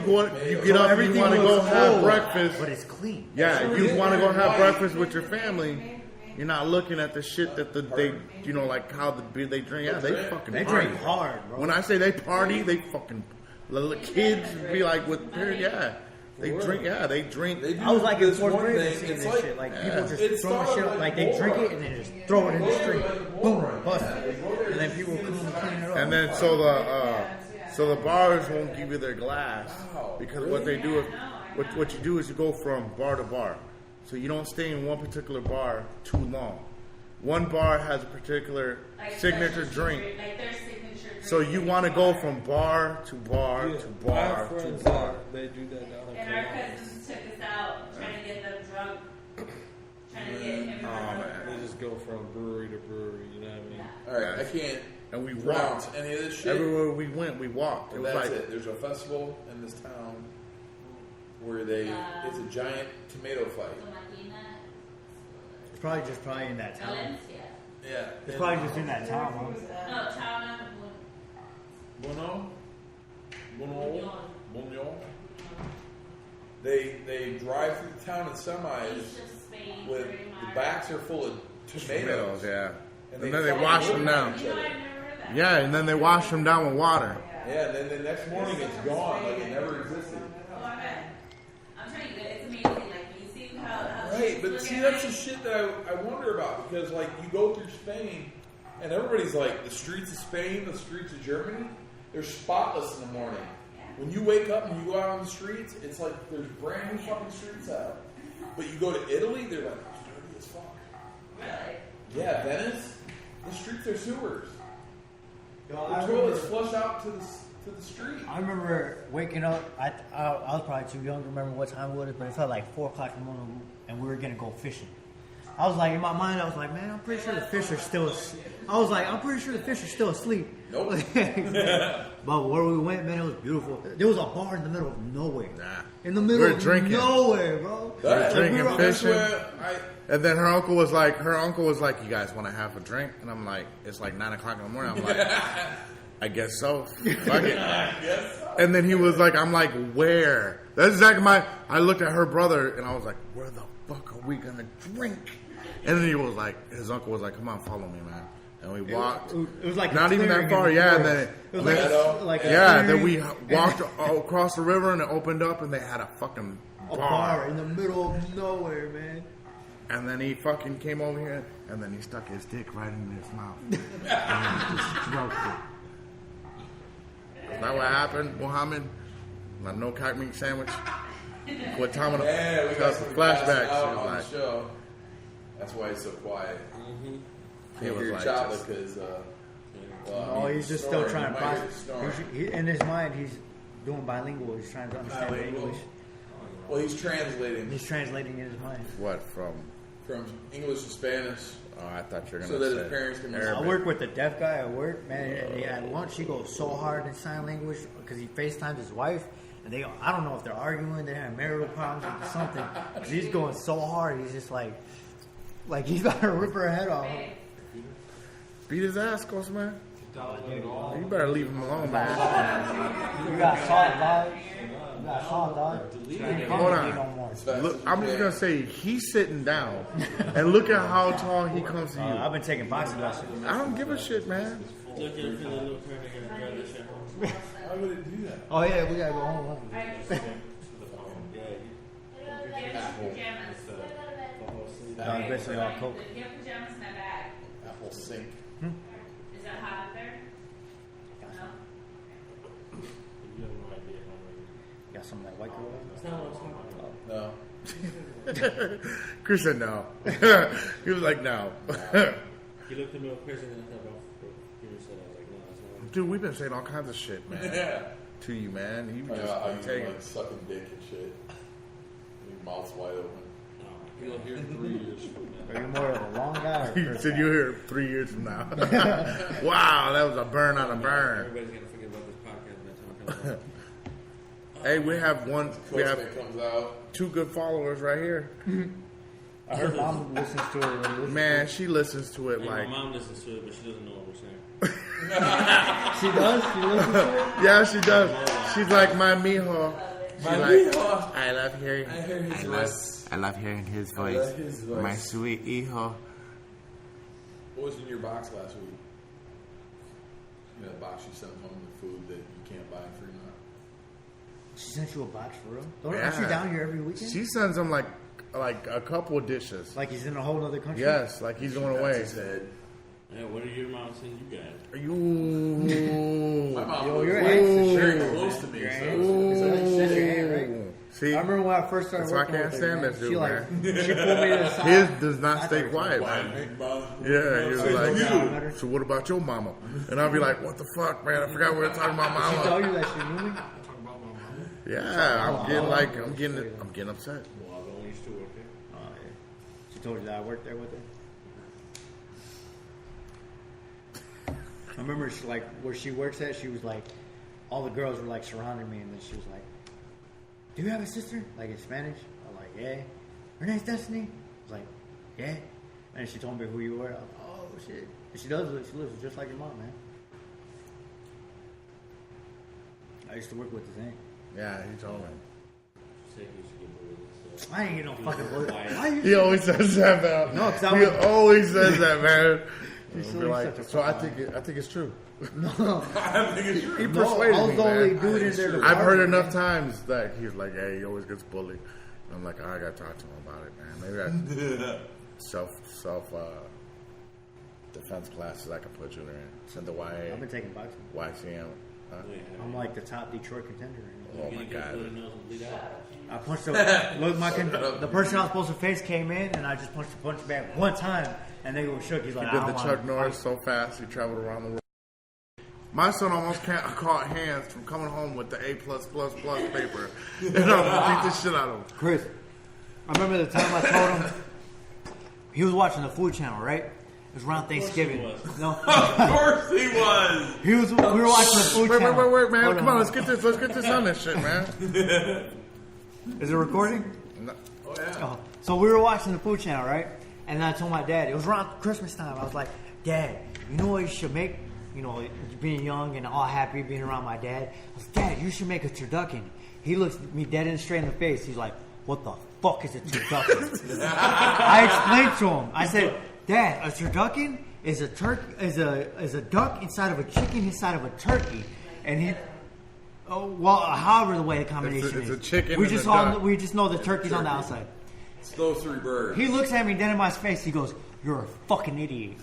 get up and you want to go have breakfast, but it's clean. Yeah, you want to go have breakfast with your family. You're not looking at the shit that they, you know, like how the beer they drink. Yeah, they fucking they party. drink hard, bro. When I say they party, they fucking little kids be like with yeah. They drink, they drink. I was like in fourth grade seeing this shit. Like people just throwing shit up, like they drink it and then just throw it in the street. Boom, bust it. And then people come and clean it up. And then so the bars won't give you their glass because what they do is what you do is you go from bar to bar. So you don't stay in one particular bar too long. One bar has a particular signature drink. Like their signature drink. So you want to go from bar to bar to bar to bar. They do that down in And our cousins took us out trying to get them drunk. Trying to get everyone drunk. They just go from brewery to brewery, you know what I mean? All right, I can't. And we pronounce walked. any of this shit. Everywhere we went, we walked. It And was that's like it. There's a festival in this town where it's a giant tomato fight. It's probably in that town. Valencia. Yeah. It's probably just in that town, huh? No, China. Buñol. They drive through the town in semis with the backs are full of tomatoes. yeah. And then they wash them down. You know, I've never heard that. Yeah, and then they wash them down with water. Yeah, and then the next morning it's gone, like it never existed. Oh, I bet. I'm trying to get it. It's amazing. Like, you see how Right, but see, that's the shit that I wonder about because, like, you go through Spain and everybody's like, the streets of Spain, the streets of Germany, they're spotless in the morning. When you wake up and you go out on the streets, it's like there's brand new fucking streets out. But you go to Italy, they're like, it's dirty as fuck. Really? Yeah, Venice, the streets are sewers. Yo, The toilets flush out to the street. I remember waking up. I was probably too young to remember what time it was, but it felt like 4 o'clock in the morning, and we were gonna go fishing. I was like, in my mind, I was like, man, I'm pretty sure the fish are still. I'm pretty sure the fish are still asleep. Nope. But where we went, man, it was beautiful. There was a bar in the middle of nowhere. Nah. In the middle We're of drinking. nowhere, bro. That's drinking, fishing. where And then her uncle was like, you guys want to have a drink? And I'm like, it's like 9 o'clock in the morning. I'm like, I guess so. Fuck it. And then he was like, I'm like, where? That's exactly I looked at her brother and I was like, where the fuck are we going to drink? And then he was like, his uncle was like, come on, follow me, man. And we walked. It was like Not even that far, yeah. And then, it was like then we walked across the river and it opened up and they had a fucking a bar in the middle of nowhere, man. And then he fucking came over here and then he stuck his dick right in his mouth. And he just stroked it. Is that what happened, Muhammad? My no cock meat sandwich? What time of the we got some flashbacks? out It was on like, the show. That's why it's so quiet. It Can't was hear like Chapa just- because He's just still trying to process. process. In his mind, he's doing bilingual. He's trying to understand Bilingual. English. Well, he's translating He's translating in his mind. what from? from English to Spanish Oh, I thought you were so gonna that say his parents can Arabic. I work with the deaf guy at work, man. And at lunch, he goes so hard in sign language because he FaceTimes his wife, and I don't know if they're arguing, they're having marital problems or something. 'Cause he's going so hard, he's just like he's about to rip her head off. Beat his ass, Ghost man. You better leave him alone, man. You got salt, dog. You got salt, dog. Hold on. No more. Look, I'm just gonna say he's sitting down, and look at how tall he comes to you. I've been taking boxing lessons. I don't give a shit, man. Look at it for the little curve and grab this shit home. Why would it do that? Oh yeah, we gotta go home. No, it's basically all coke. Get pajamas in that bag. Apple sink. Is that hot up there? No. You have no idea how many. Got some of that white girl. It's not what I'm talking about. No. Chris said no. He was like, no. He looked at me with question and I thought, he said, I was like, no, that's not. Dude, we've been saying all kinds of shit, man. Yeah. To you, man. You How just you take like it. sucking dick and shit. Your mouth's wide open. You'll hear 3 years from now. Are you more of a long guy or He first said guy? you'll hear it 3 years from now. Wow, that was a burn on a burn. Everybody's going to forget about this podcast by the time it comes out. Hey, we have Postman comes out. 2 good followers right here. I heard mom listens to it. Man, she listens to it Hey, like, my mom listens to it, but she doesn't know what we're saying. She does? She listens to it? yeah, she does. She's like my mijo. She My like, mijo. I love hearing. I hear his voice. I love hearing his I voice. love his voice. My sweet hijo. What was in your box last week? You know, that box you sent home with food that you can't buy in Fremont. She sent you a box for real? Don't Yeah. aren't you down here every weekend? She sends him like a couple of dishes. Like he's in a whole other country? Yes, like he's going away. His head. Yeah, what did your mom send you guys? You. My mom Yo, was your very ex is very sure, close man. to me. Your So ex. it's That's your aunt, right? See, I remember when I first started That's why I working can't with her, stand man. this dude, She like, man. she pulled me to the side. his does not I stay thought it was quiet, Why, man. big mom? Yeah, he was You. like, so what about your mama? And I'll be like, what the fuck, man? I forgot we were talking about She tell mama. you that she knew me? Yeah, I'm getting upset. Well, I only used to work there. Oh, yeah. She told you that I worked there with her? I remember she, like, where she works at, she was like, all the girls were like surrounding me, and then she was like, do you have a sister? Like in Spanish? I'm like, yeah. Her name's Destiny? I was like, yeah. And she told me who you were. I was like, oh, shit. And she lives just like your mom, man. I used to work with this aunt. Yeah, he told me. She said you should get rid of this. I ain't get no fucking bullet. Why you? He always says that, man. No, 'cause I he was- always says that, man. He's He'll be so like, such a so I fucking- think it's true. No. I think it's true. He No, persuaded I was me, the only man. dude in there. to I've heard argue, enough man. times that he's like, hey, he always gets bullied. I'm like, I gotta talk to him about it, man. Maybe I self defense classes I can put you in. Send the I've been taking boxing. YCM. Huh? I'm like the top Detroit contender. Oh my god. I punched the the person I was supposed to face came in, and I just punched the punch back one time, and they were shook. He's like, He I did don't the want Chuck Norris so fast he traveled around the world. My son almost can't caught hands from coming home with the A++ paper. And I'm beat the shit out of him. Chris, I remember the time I told him he was watching the Food Channel, right? It was around Thanksgiving. No, Of course he was. we were watching the Food Channel. Wait, man. Hold Come on, let's get this on this shit, man. Is it recording? No. Oh yeah. Oh. So we were watching the Food Channel, right? And then I told my dad, it was around Christmas time. I was like, Dad, you know what you should make? You know, being young and all happy being around my dad. I was, Dad, you should make a turducken. He looks me dead and straight in the face. He's like, what the fuck is a turducken? I explained to him. I said, Dad, a turducken is a duck inside of a chicken inside of a turkey. And he, however the way the combination It's is. a chicken We and just a all duck. we just know the turkey's on the outside. It's those three birds. He looks at me dead in my face. He goes, "You're a fucking idiot."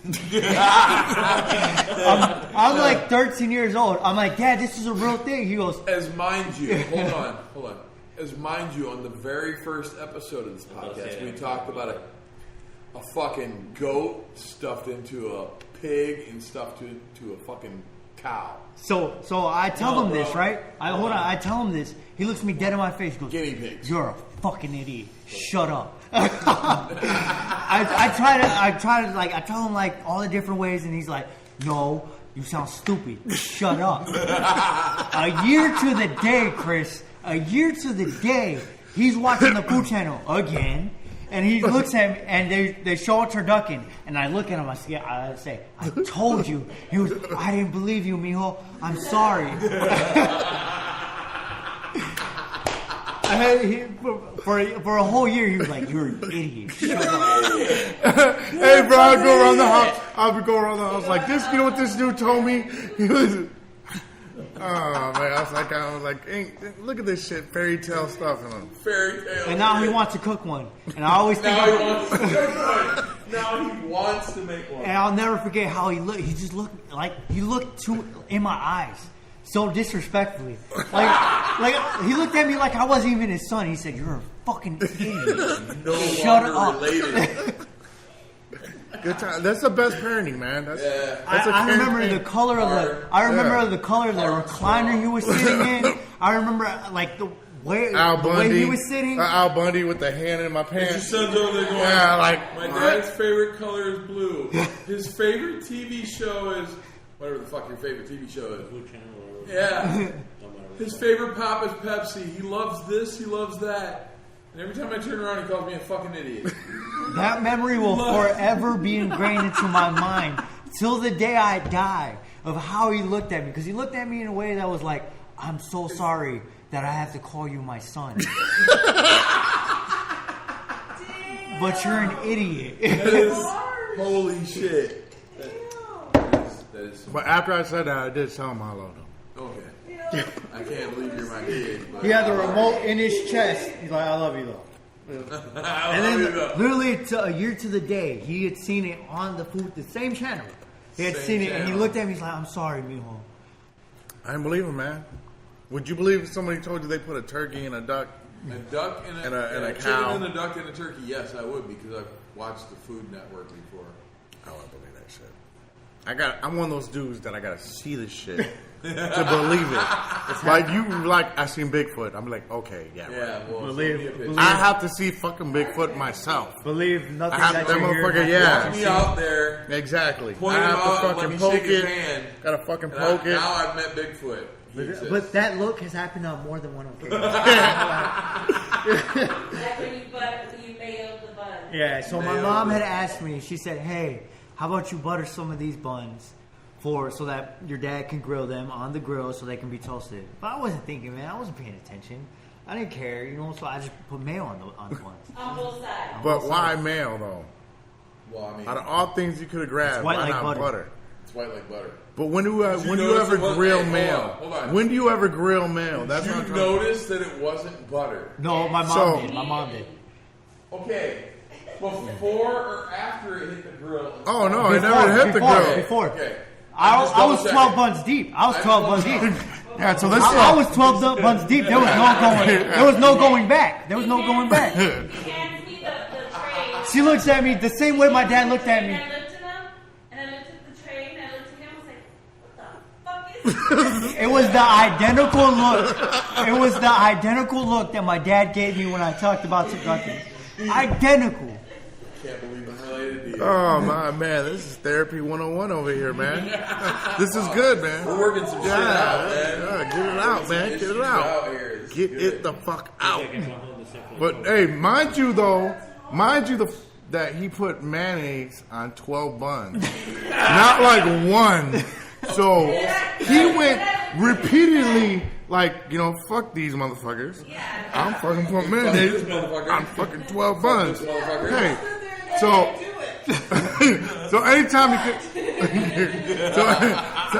I'm like 13 years old. I'm like, Dad, this is a real thing. He goes, As mind you, hold on. As mind you, on the very first episode of this podcast, we talked about a fucking goat stuffed into a pig and stuffed into a fucking cow. So I tell No, him this, bro. right? I tell him this. He looks me dead in my face. He goes, Guinea pigs. "You're a fucking idiot. Shut up." I try to like I tell him like all the different ways, and he's like, "No, you sound stupid. Shut up." A year to the day, Chris. A year to the day, he's watching the Food Channel again. And he looks at me, and they show a turducken, and I look at him. I say, "I told you." He goes, "I didn't believe you, mijo. I'm sorry." For a whole year, he was like, "You're an idiot." Shut up. Hey, bro, I'll go around the house. I'll go around the house like this. You know what this dude told me? He was, oh man, I was like, hey, look at this shit, fairy tale stuff. Fairy tale. And now he wants to cook one, and I always think. Now he wants to make one. Now he wants to make one. And I'll never forget how he looked. He just looked like he looked in my eyes. so disrespectfully. Like he looked at me like I wasn't even his son. He said, "You're a fucking idiot. No Shut longer up." related. Good time. That's the best parenting, man. That's I remember the color of the. I remember the color of the recliner he was sitting in. I remember like the way he was sitting. Al Bundy with the hand in my pants. Your son's over there going, Yeah, like my dad's favorite color is blue. His favorite TV show is whatever the fuck your favorite TV show is. Blue Channel or whatever. Yeah. Don't matter what His it's favorite pop is Pepsi. He loves this. He loves that. And every time I turn around, he calls me a fucking idiot. That memory will forever be ingrained into my mind till the day I die of how he looked at me. Because he looked at me in a way that was like, I'm so sorry that I have to call you my son. But you're an idiot. That is holy shit. That is But after I said that, I did tell him I loved him. okay. I can't believe you're my kid. But He had the remote in his chest. He's like, I love you though. And then literally a year to the day, he had seen it on the food, the same channel. He had Same seen it and he channel. looked at me, he's like, I'm sorry, mijo. I didn't believe him, man. Would you believe if somebody told you they put a turkey and a duck? a duck and a cow. chicken and a duck and a turkey. Yes, I would because I've watched the Food Network before. I wouldn't believe that shit. I'm one of those dudes that I gotta see this shit to believe it. Like you, I seen Bigfoot. I'm like, okay, yeah. Yeah, Right. well, Believe- send me a picture. believe- I have to see fucking Bigfoot myself. Believe nothing I have that that you're hearing. motherfucker, yeah. Walk me out there, Exactly. point I him have out, to let fucking me poke shake his it. hand. Gotta fucking And poke it. Now I've met Bigfoot. He exists. But that look has happened on more than one occasion. Like when you mailed the bun. Yeah, so my Nailed mom it. had asked me, she said, hey, how about you butter some of these buns so that your dad can grill them on the grill so they can be toasted. But I wasn't thinking, man. I wasn't paying attention. I didn't care, so I just put mayo on the buns. On both sides. But why mayo though? Well, I mean, Out of all things you could have grabbed, It's white why like not butter. butter? it's white like butter. But when do you notice ever it wasn't- grill hey, mayo? hold on. When do you ever grill mayo? That's Did what I'm you trying to- notice that it wasn't butter? No, my mom So- did. My mom did. Okay, before or after it hit the grill? Oh no, it never hit the grill. Before. Okay. I Just was double 12 checking. buns deep. I was 12 buns deep. Yeah, so this I was 12 buns deep. There was no going back. There was no going back. He hands me the tray. She looks at me the same way my dad looked at And me. I looked at him, and I looked at the tray, and I looked at him, I was like, what the fuck is this? It was the identical look. It was the identical look that my dad gave me when I talked about turkeys. Identical. Can't believe I'm related to you. Oh my man, this is therapy 101 over here, man. This is good, man. We're working some shit out, man. Yeah, get it out, man. Get Issues it out. here. This is Get good. it the fuck out. Second, so I'll hold the second But one. hey, mind you that he put mayonnaise on 12 buns, not like one. So he went repeatedly like, fuck these motherfuckers. I'm fucking putting mayonnaise this motherfucker. on fucking 12 buns. this motherfucker. Hey, so anytime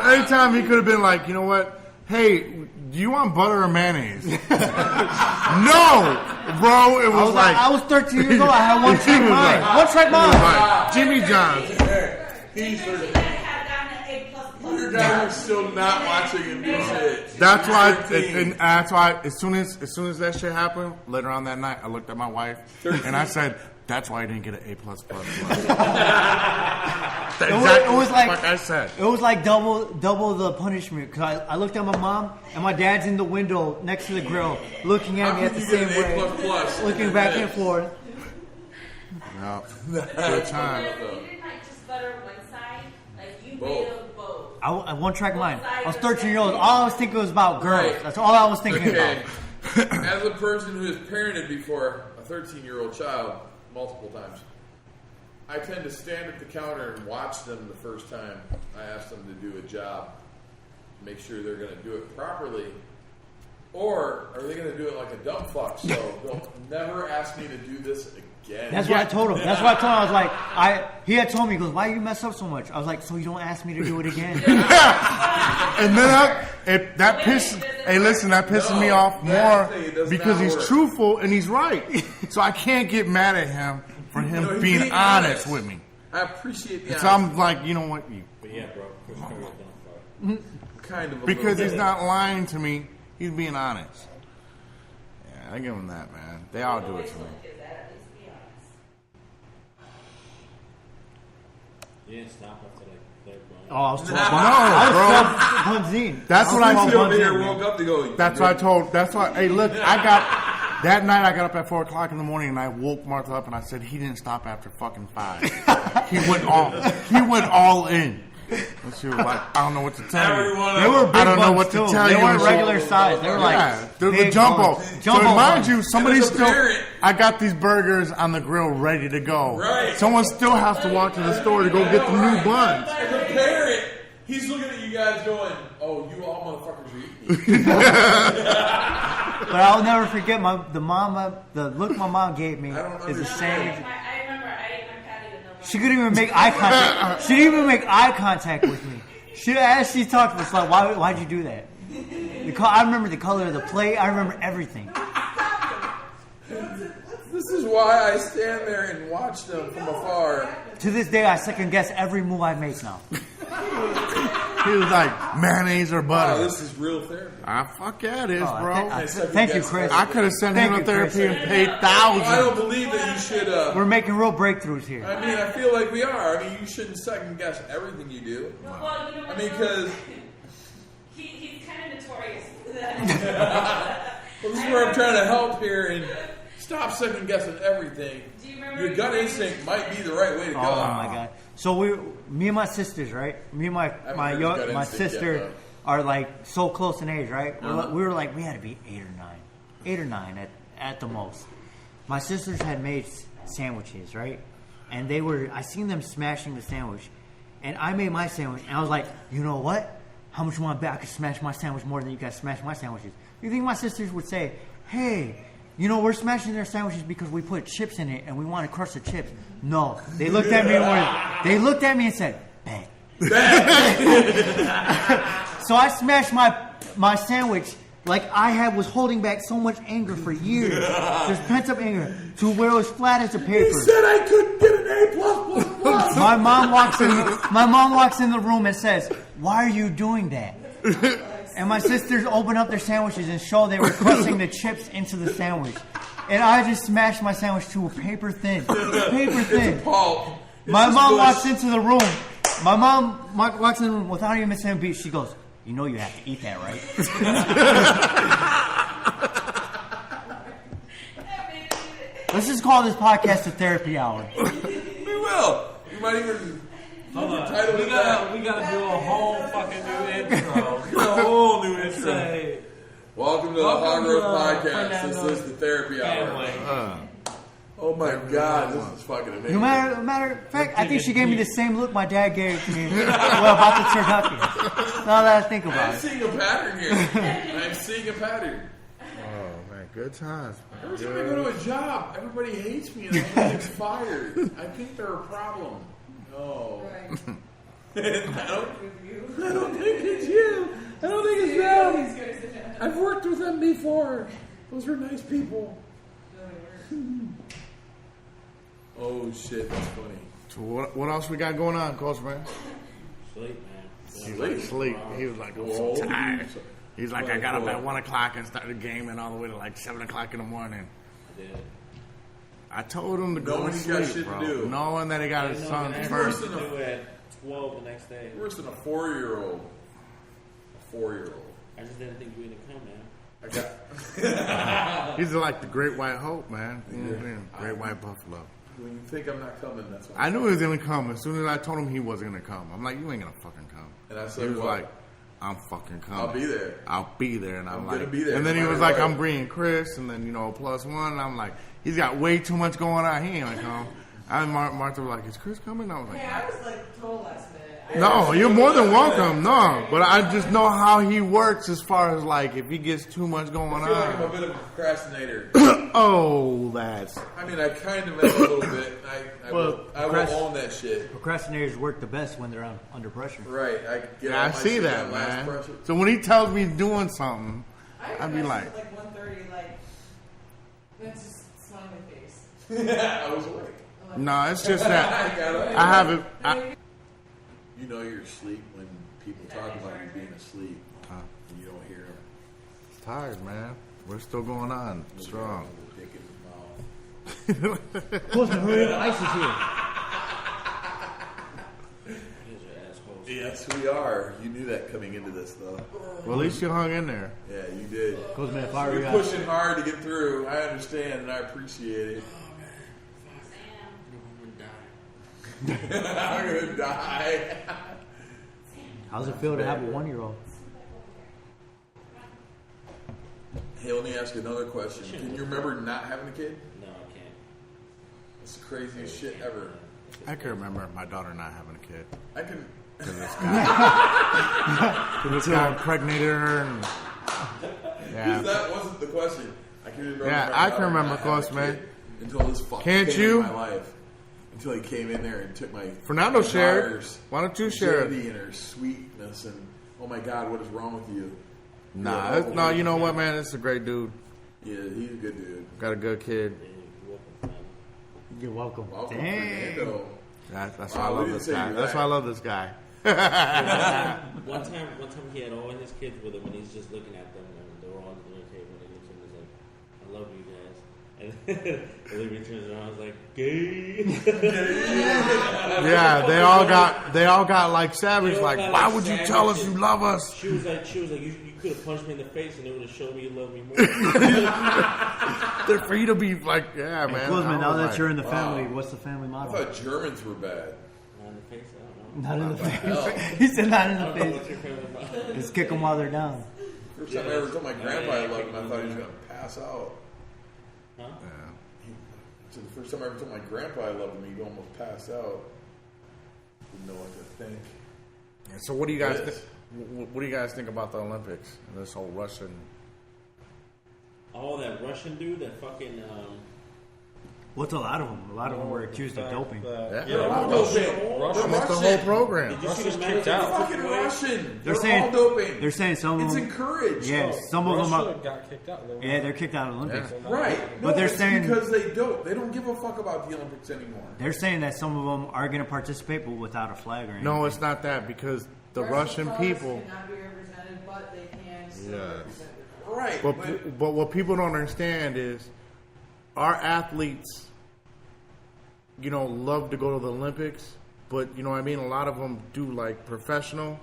anytime he could have been like, you know what? Hey, do you want butter or mayonnaise? No, bro. It was like I was 13 years old. I had one track He was mind. like- One track mind. like Jimmy John's. He's You guys have gotten an A++. your guy was still not watching him do shit. That's why, 13. and that's why. As soon as that shit happened, later on that night, I looked at my wife and I said, "That's why I didn't get an A++." It was like I said. It was like double the punishment. Cause I looked at my mom and my dad's in the window next to the grill, looking at me at the same way, looking back and forth. No, good time. You didn't like just butter one side, like you Both. made them both. I one track mind. I was 13 years old. All I was thinking was about girls. That's all I was thinking Okay. about. As a person who has parented before a 13-year-old child multiple times, I tend to stand at the counter and watch them the first time I ask them to do a job, make sure they're going to do it properly, or are they going to do it like a dumb fuck? So they'll never ask me to do this again. That's what I told him. That's what I told him. I was like, he had told me, he goes, why you mess up so much? I was like, so you don't ask me to do it again. And then that pisses. Hey, listen, that pisses me off more thing does because not he's work. truthful and he's right. So I can't get mad at him for him No, he's being honest with me. I appreciate the So I'm like, you know what? But yeah, bro, Chris Curry is done for. kind of a Because little he's not lying to me. He's being honest. Yeah, I give him that, man. They all do it to me. You didn't stop after like third one. Oh, I was 12. No, I was 12 Bunzine. That's what I See over here, Bunzine, woke up to go. That's what I told. That's why. Hey, look, that night I got up at 4 o'clock in the morning and I woke Martha up and I said he didn't stop after fucking 5. He went all in. And she was like, I don't know what to tell you. They were big I don't know buns, what to too. tell They you. weren't regular size. They were like the big jumbo. buns. So Jumbo mind buns. you, somebody's As a still. parent- I got these burgers on the grill ready to go. Right. Someone still has to walk to the store to go get the new buns. As a parent, he's looking at you guys going, "Oh, you all motherfuckers are eating." But I'll never forget the look my mom gave me I don't is the same. I remember I ate my patty with no She couldn't even make eye contact. She didn't even make eye contact with me. As she talked to us, like, why'd you do that? I remember the color of the plate. I remember everything. This is why I stand there and watch them from afar. To this day, I second guess every move I make now. He was like, mayonnaise or Wow, butter. this is real therapy. Fuck yeah, it is, Oh, bro. thank you, Chris. I could have sent Thank him you, to therapy Chris. and paid I thousands. don't believe that you should. We're making real breakthroughs here. I mean, I feel like we are. I mean, you shouldn't second guess everything you do. Well, you know what? I mean, because he's kind of notorious for that. this is where I'm trying to help here and stop second guessing everything. Do you remember Your gut instinct might be the right way to go. Oh my god! So me and my sisters, right? Me and heard his gut my instinct sister yet, are like so close in age, right? Uh-huh. We were like we had to be 8 or 9 at the most. My sisters had made sandwiches, right? And I seen them smashing the sandwich, and I made my sandwich, and I was like, you know what? How much you want to bet I could smash my sandwich more than you guys smash my sandwiches? You think my sisters would say, hey, you know, we're smashing their sandwiches because we put chips in it and we want to crush the chips. No. They looked at me and said, bang. So I smashed my sandwich like I was holding back so much anger for years. Just pent up anger to where it was flat as a paper. He said I couldn't get an A++++. My mom walks in the room and says, why are you doing that? And my sisters open up their sandwiches and show they were crushing the chips into the sandwich. And I just smashed my sandwich to a paper thin. Paper thin. My mom walks into the room. My mom walks in the room without even missing a beat. She goes, you know you have to eat that, right? Let's just call this podcast a therapy hour. We will. You might even title We it that. gotta do a whole fucking new intro. A whole new intro. Say, welcome to the Hog Roast Podcast. This is the therapy hour. Oh my god, this is fucking amazing. Matter of fact, I think she gave me the same look my dad gave me about the turducken. Now that I think about I'm it. seeing a pattern here. I'm seeing a pattern. Oh, man, good times. Every time I go to a job, everybody hates me and I'm expired. I think they're a problem. No. Right. I don't think it's you. I don't think it's them. I've worked with them before. Those are nice people. Oh shit, that's funny. So what else we got going on, Coach man? Sleep, man. He's like sleep. He was like, I'm so tired. He's like, I got up at 1 o'clock and started gaming all the way to like 7 o'clock in the morning. I did. I told him to go Knowing to he got sleep, shit to bro. do. Knowing that he got his son Worse first. than Do at 12 the next day. Worse than a 4-year-old. A 4-year-old. I just didn't think you were gonna come, man. I got. He's like the great white hope, man. Great white buffalo. When you think I'm not coming, that's when I knew he was gonna come. As soon as I told him he wasn't gonna come, I'm like, you ain't gonna fucking come. And I said, he was what? like, I'm fucking coming. I'll be there. I'll be there. And I'm I'm like, gonna be there and then he no was matter like, what. I'm bringing Chris, and then +1. And I'm like, he's got way too much going on. He ain't gonna come. And Martha was like, is Chris coming? I was like, Hey, I was like told last minute. no, you're more than welcome. No, but I just know how he works as far as like if he gets too much going I feel like I'm a on. bit of a procrastinator. Oh, that's I mean, I kind of am a little bit. I will own that shit. Procrastinators work the best when they're under pressure. Right. I get all I my see shit that, on last man. pressure. So when he tells me he's doing something, I'd be like, like 1:30, like that's just smile on my face. I was awake. no, it's just that I got up. I haven't. You know you're asleep when people talking about you being asleep. And you don't hear them. It's tired, man. We're still going on. Strong. Dick in his mouth. Postman, hurry up. Ice is here. Yes, we are. You knew that coming into this, though. Well, at least you hung in there. Yeah, you did. Postman, if I were You're you, pushing hard to get through. I understand and I appreciate it. I'm gonna die. how's it feel to have a 1-year-old? Hey, let me ask you another question. Can you remember not having a kid? No, I can't. It's the craziest shit ever. I can remember my daughter not having a kid. I can. This guy impregnated her. And, Because that wasn't the question. I can remember. Yeah, my I daughter can remember, not having a close, man. kid Until this fucker Can't came you? in my life. Until he came in there and took my Fernando shared. daughter's Why don't you share it? virginity and her sweetness and oh my God, what is wrong with you? Nah, Yeah, no, you know what, man? It's a great dude. Yeah, he's a good dude. Got a good kid. You're welcome. Welcome, Dang. Fernando. That's Wow, why I we love didn't this say guy. you That's that. why I love this guy. One time he had all his kids with him, and he's just looking at them, and they're all on the dinner table, and he looks at them and he's like, "I love you guys." And Olivia turns around, and was like, "Gay." Yeah, they all got like savage. Like, why would you tell us you love us? She was like, you could have punched me in the face, and it would have showed me you love me more. They're for you to be like, yeah, man. Postman, I now was that like, you're in the family, what's the family I motto? thought Germans were bad. Not in the face, I don't know. Not in the hell? face. He said not in I the don't know face. what's your favorite motto. Just kick them while they're down. First time I ever told my grandpa I loved him, I thought he was going to pass out. Huh? So the first time I ever told my grandpa I loved him, he almost passed out. Didn't know what to think. So what do you guys Yes. what do you guys think about the Olympics and this whole Russian? Oh, that Russian dude, that fucking What's a lot of them? A lot of them were accused of doping. Yeah, They're all doping. Russia They're missed the whole Russian. program. Did you see Russia's the kicked match? out. They're fucking Russian. They're They're saying- all doping. They're saying some of It's them. encouraged. Yes, some of them. Russia got kicked out. Yeah, they're kicked out of the Olympics. Yeah. Right. But No, they're it's saying- because they dope. They don't give a fuck about the Olympics anymore. They're saying that some of them are going to participate, but without a flag or anything. No, it's not that because the Russian people. cannot be represented, but they can still Yes. represent it. Right. But what people don't understand is our athletes, love to go to the Olympics, but you know what I mean? A lot of them do like professional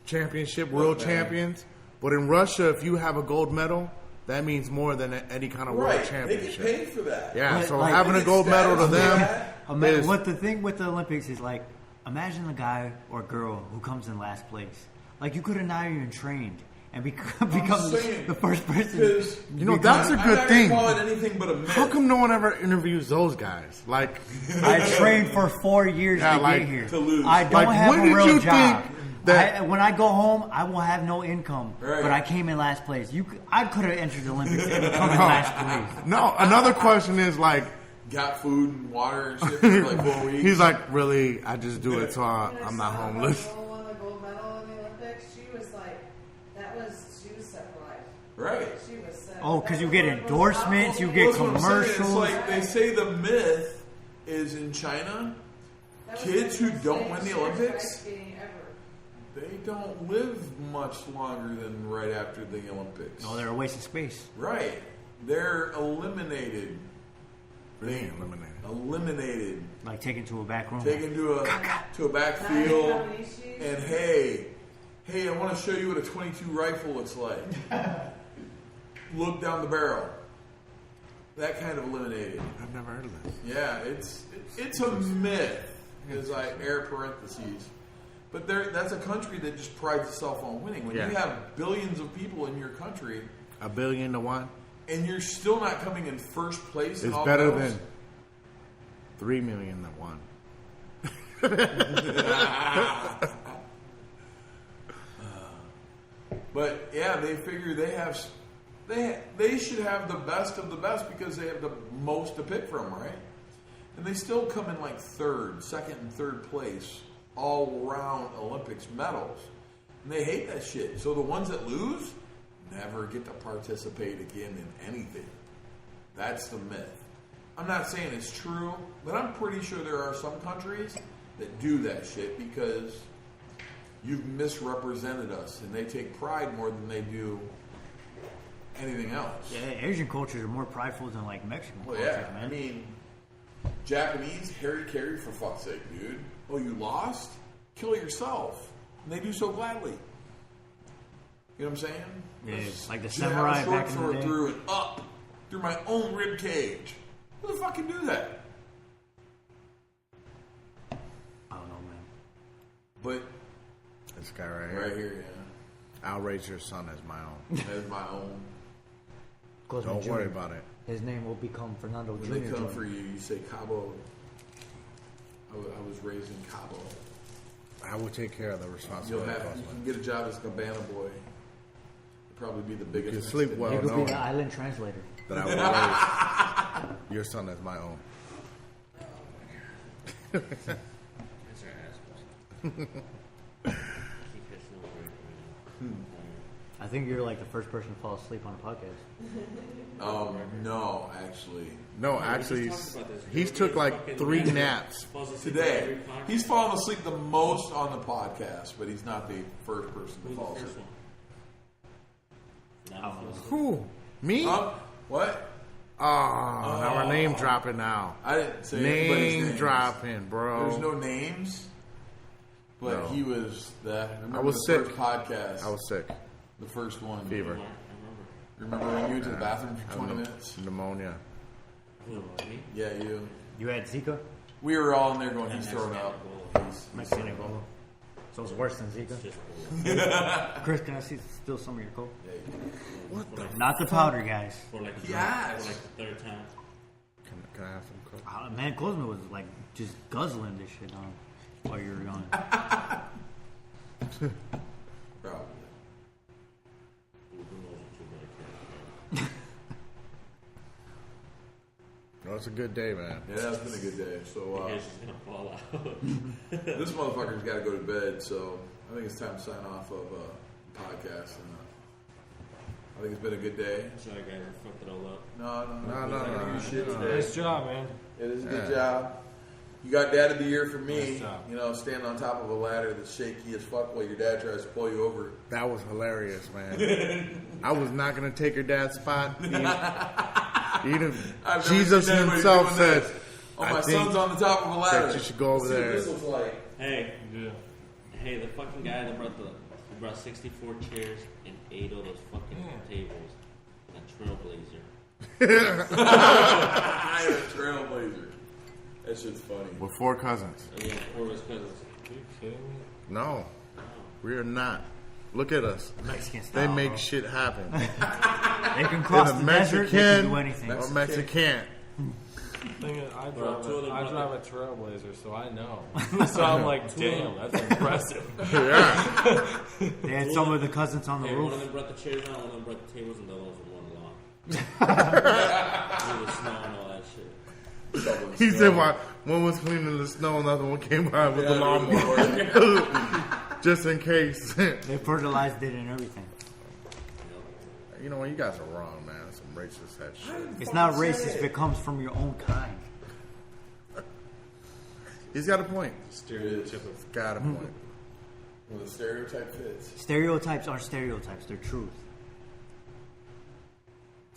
championship, world champions. But in Russia, if you have a gold medal, that means more than any kind of world Right. They get championship. paid for that. Yeah, But, so like, having they a get gold medal to status them for that. is What the thing with the Olympics is like, imagine the guy or girl who comes in last place. Like, you could have not even trained and become saying, the first person. Because that's a I'm good not thing. gonna call it anything but a myth. How come no one ever interviews those guys? Like, I trained for 4 years Yeah, to like, get here. to lose. I don't Like, have when a did real you job. think that- when I go home, I will have no income. Right. But I came in last place. I could have entered the Olympics and come in last place. no. Another question is like, Got food and water and shit for like 4 weeks. he's like, really? I just do it so I'm not homeless. When I won the gold medal in the Olympics, she was like, she was set for life. Right. She was set. Oh, because you get endorsements, you get That's what I'm saying. commercials. It's like they say the myth is in China, That was kids the who best don't thing win the she Olympics, was skating ever. they don't live much longer than right after the Olympics. No, they're a waste of space. Right. They're eliminated. Really eliminated. Like taken to a back room. Taken to a backfield, and hey, I want to show you what a 22 rifle looks like. Look down the barrel. That kind of eliminated. I've never heard of this. Yeah, it's a myth, as I air parentheses. But that's a country that just prides itself on winning. When Yeah. you have billions of people in your country, 1 billion to 1 and you're still not coming in first place in is all better medals, than 3 million to 1. But yeah, they figure they should have the best of the best because they have the most to pick from, right? And they still come in like second and third place all around Olympics medals. And they hate that shit. So the ones that lose never get to participate again in anything. That's the myth. I'm not saying it's true, but I'm pretty sure there are some countries that do that shit because you've misrepresented us, and they take pride more than they do anything else. Yeah, Asian cultures are more prideful than like Mexican Well, cultures, yeah. man. I mean, Japanese, Harry Carry for fuck's sake, dude. Oh, you lost? Kill yourself. And they do so gladly. You know what I'm saying? Yeah, Just like the jab a samurai short back in the sword day. through and up through my own rib cage. Who the fuck can do that? I don't know, man. But This guy right here. right here, yeah, I'll raise your son as my own. as my own. Cosmo Don't Jr. worry about it. His name will become Fernando When Jr. they come Jr. for you, you say Cabo. I was raised in Cabo. I will take care of the You responsibility. can get a job as Cabana boy. You'll probably be the biggest. You sleep Mexican. well. He could no. be the island translator. That I will raise your son as my own. That's our ass. Keep catching over it. I think you're like the first person to fall asleep on a podcast. No, actually. No, we actually, just talked about this. he's took like 3 naps. Today, he's fallen asleep the most on the podcast, but he's not the first person to Who's fall the asleep. first one? Not the first Who? Me? What? Oh, now we're name dropping now. I didn't say anybody's Name names. dropping, bro. There's no names, but No. he was that. Remember I was the sick. First podcast. I was sick. the first one. Fever. I Remember when you went to the bathroom for 20 Pneu- minutes? Pneumonia. remember. Who, me? Yeah, you. You had Zika? We were all in there going, he's throwing up. Mexican Ebola. So it's worse than Zika. Just Chris, can I steal some of your coke? What the? Not the powder, guys. for like the Yes. for like the third time. Can I have some coke? Man, Cosmo was like just guzzling this shit on while you were gone. Probably. Who knows what you're gonna No, it's a good day, man. Yeah, that's been a good day. So Here's just gonna fall out. this motherfucker's got to go to bed. So I think it's time to sign off of the podcast. And I think it's been a good day. Sorry guys, I fucked it all up. No. Shit No. today. Nice job, man. It is a good Yeah. job. You got Dad of the Year for me. Nice job. You know, standing on top of a ladder that's shaky as fuck while your dad tries to pull you over. That was hilarious, man. I was not going to take your dad's spot. Even I've never Jesus seen anybody himself doing said, this. Oh, I my think son's on the top of a ladder. that you should go over See what there. this looks like. Hey, Yeah. hey, the fucking guy that brought 64 chairs and 8 of those fucking tables. A trailblazer. I'm a trailblazer. That shit's funny. With 4 cousins. Oh, yeah, 4 of his cousins. Are you kidding me? No, we are not. Look at us. Mexican They style. make bro. shit happen. They can cross They're the desert. They can do anything. or Mexican. Thing is, I Bro, two of them drive brought a Trailblazer, so I know. So I'm like, damn, that's impressive. Yeah. They had some of the cousins on the Hey, one roof. of them brought the chairs out, one of them brought the tables, and the other ones were one long. With the snow and all that shit. He said, "Why one was cleaning the snow, another one came by with the lawnmower, just in case." They fertilized it and everything. You know what? You guys are wrong, man. Some racist that shit. It's not racist if it comes from your own kind. He's got a point. Stereotypical. He's got a point. Well, the stereotype fits. Stereotypes aren't stereotypes, they're truth.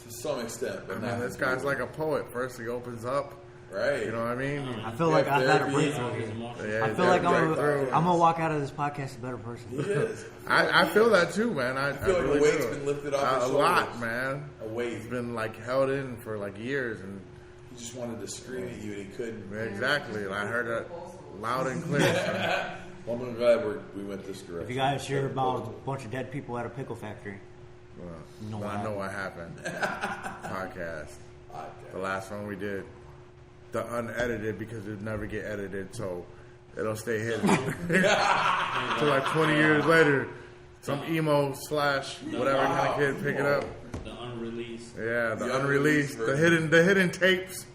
To some extent, I but mean, not this guy's like a poet. First, he opens up. right. You know what I mean? I feel like I've had a therapy. breakthrough His here. emotions. Yeah, I feel like I'm breakthrough. gonna walk out of this podcast a better person. He is. I feel that too, man. I feel like really a weight's do. been lifted off his a lot, shoulders. man. A weight. It's been like held in for like years, and He just wanted to scream at you and he couldn't. exactly. And I heard it loud and clear. man. Well, I'm glad we went this direction. If you guys hear about a bunch of dead people at a pickle factory, Well, I know what happened. Podcast. The last one we did. The unedited, because it'll never get edited, so it'll stay hidden. So like 20 years later, some emo / whatever kind of kid pick it up. The unreleased. Yeah, the The unreleased, unreleased the hidden tapes.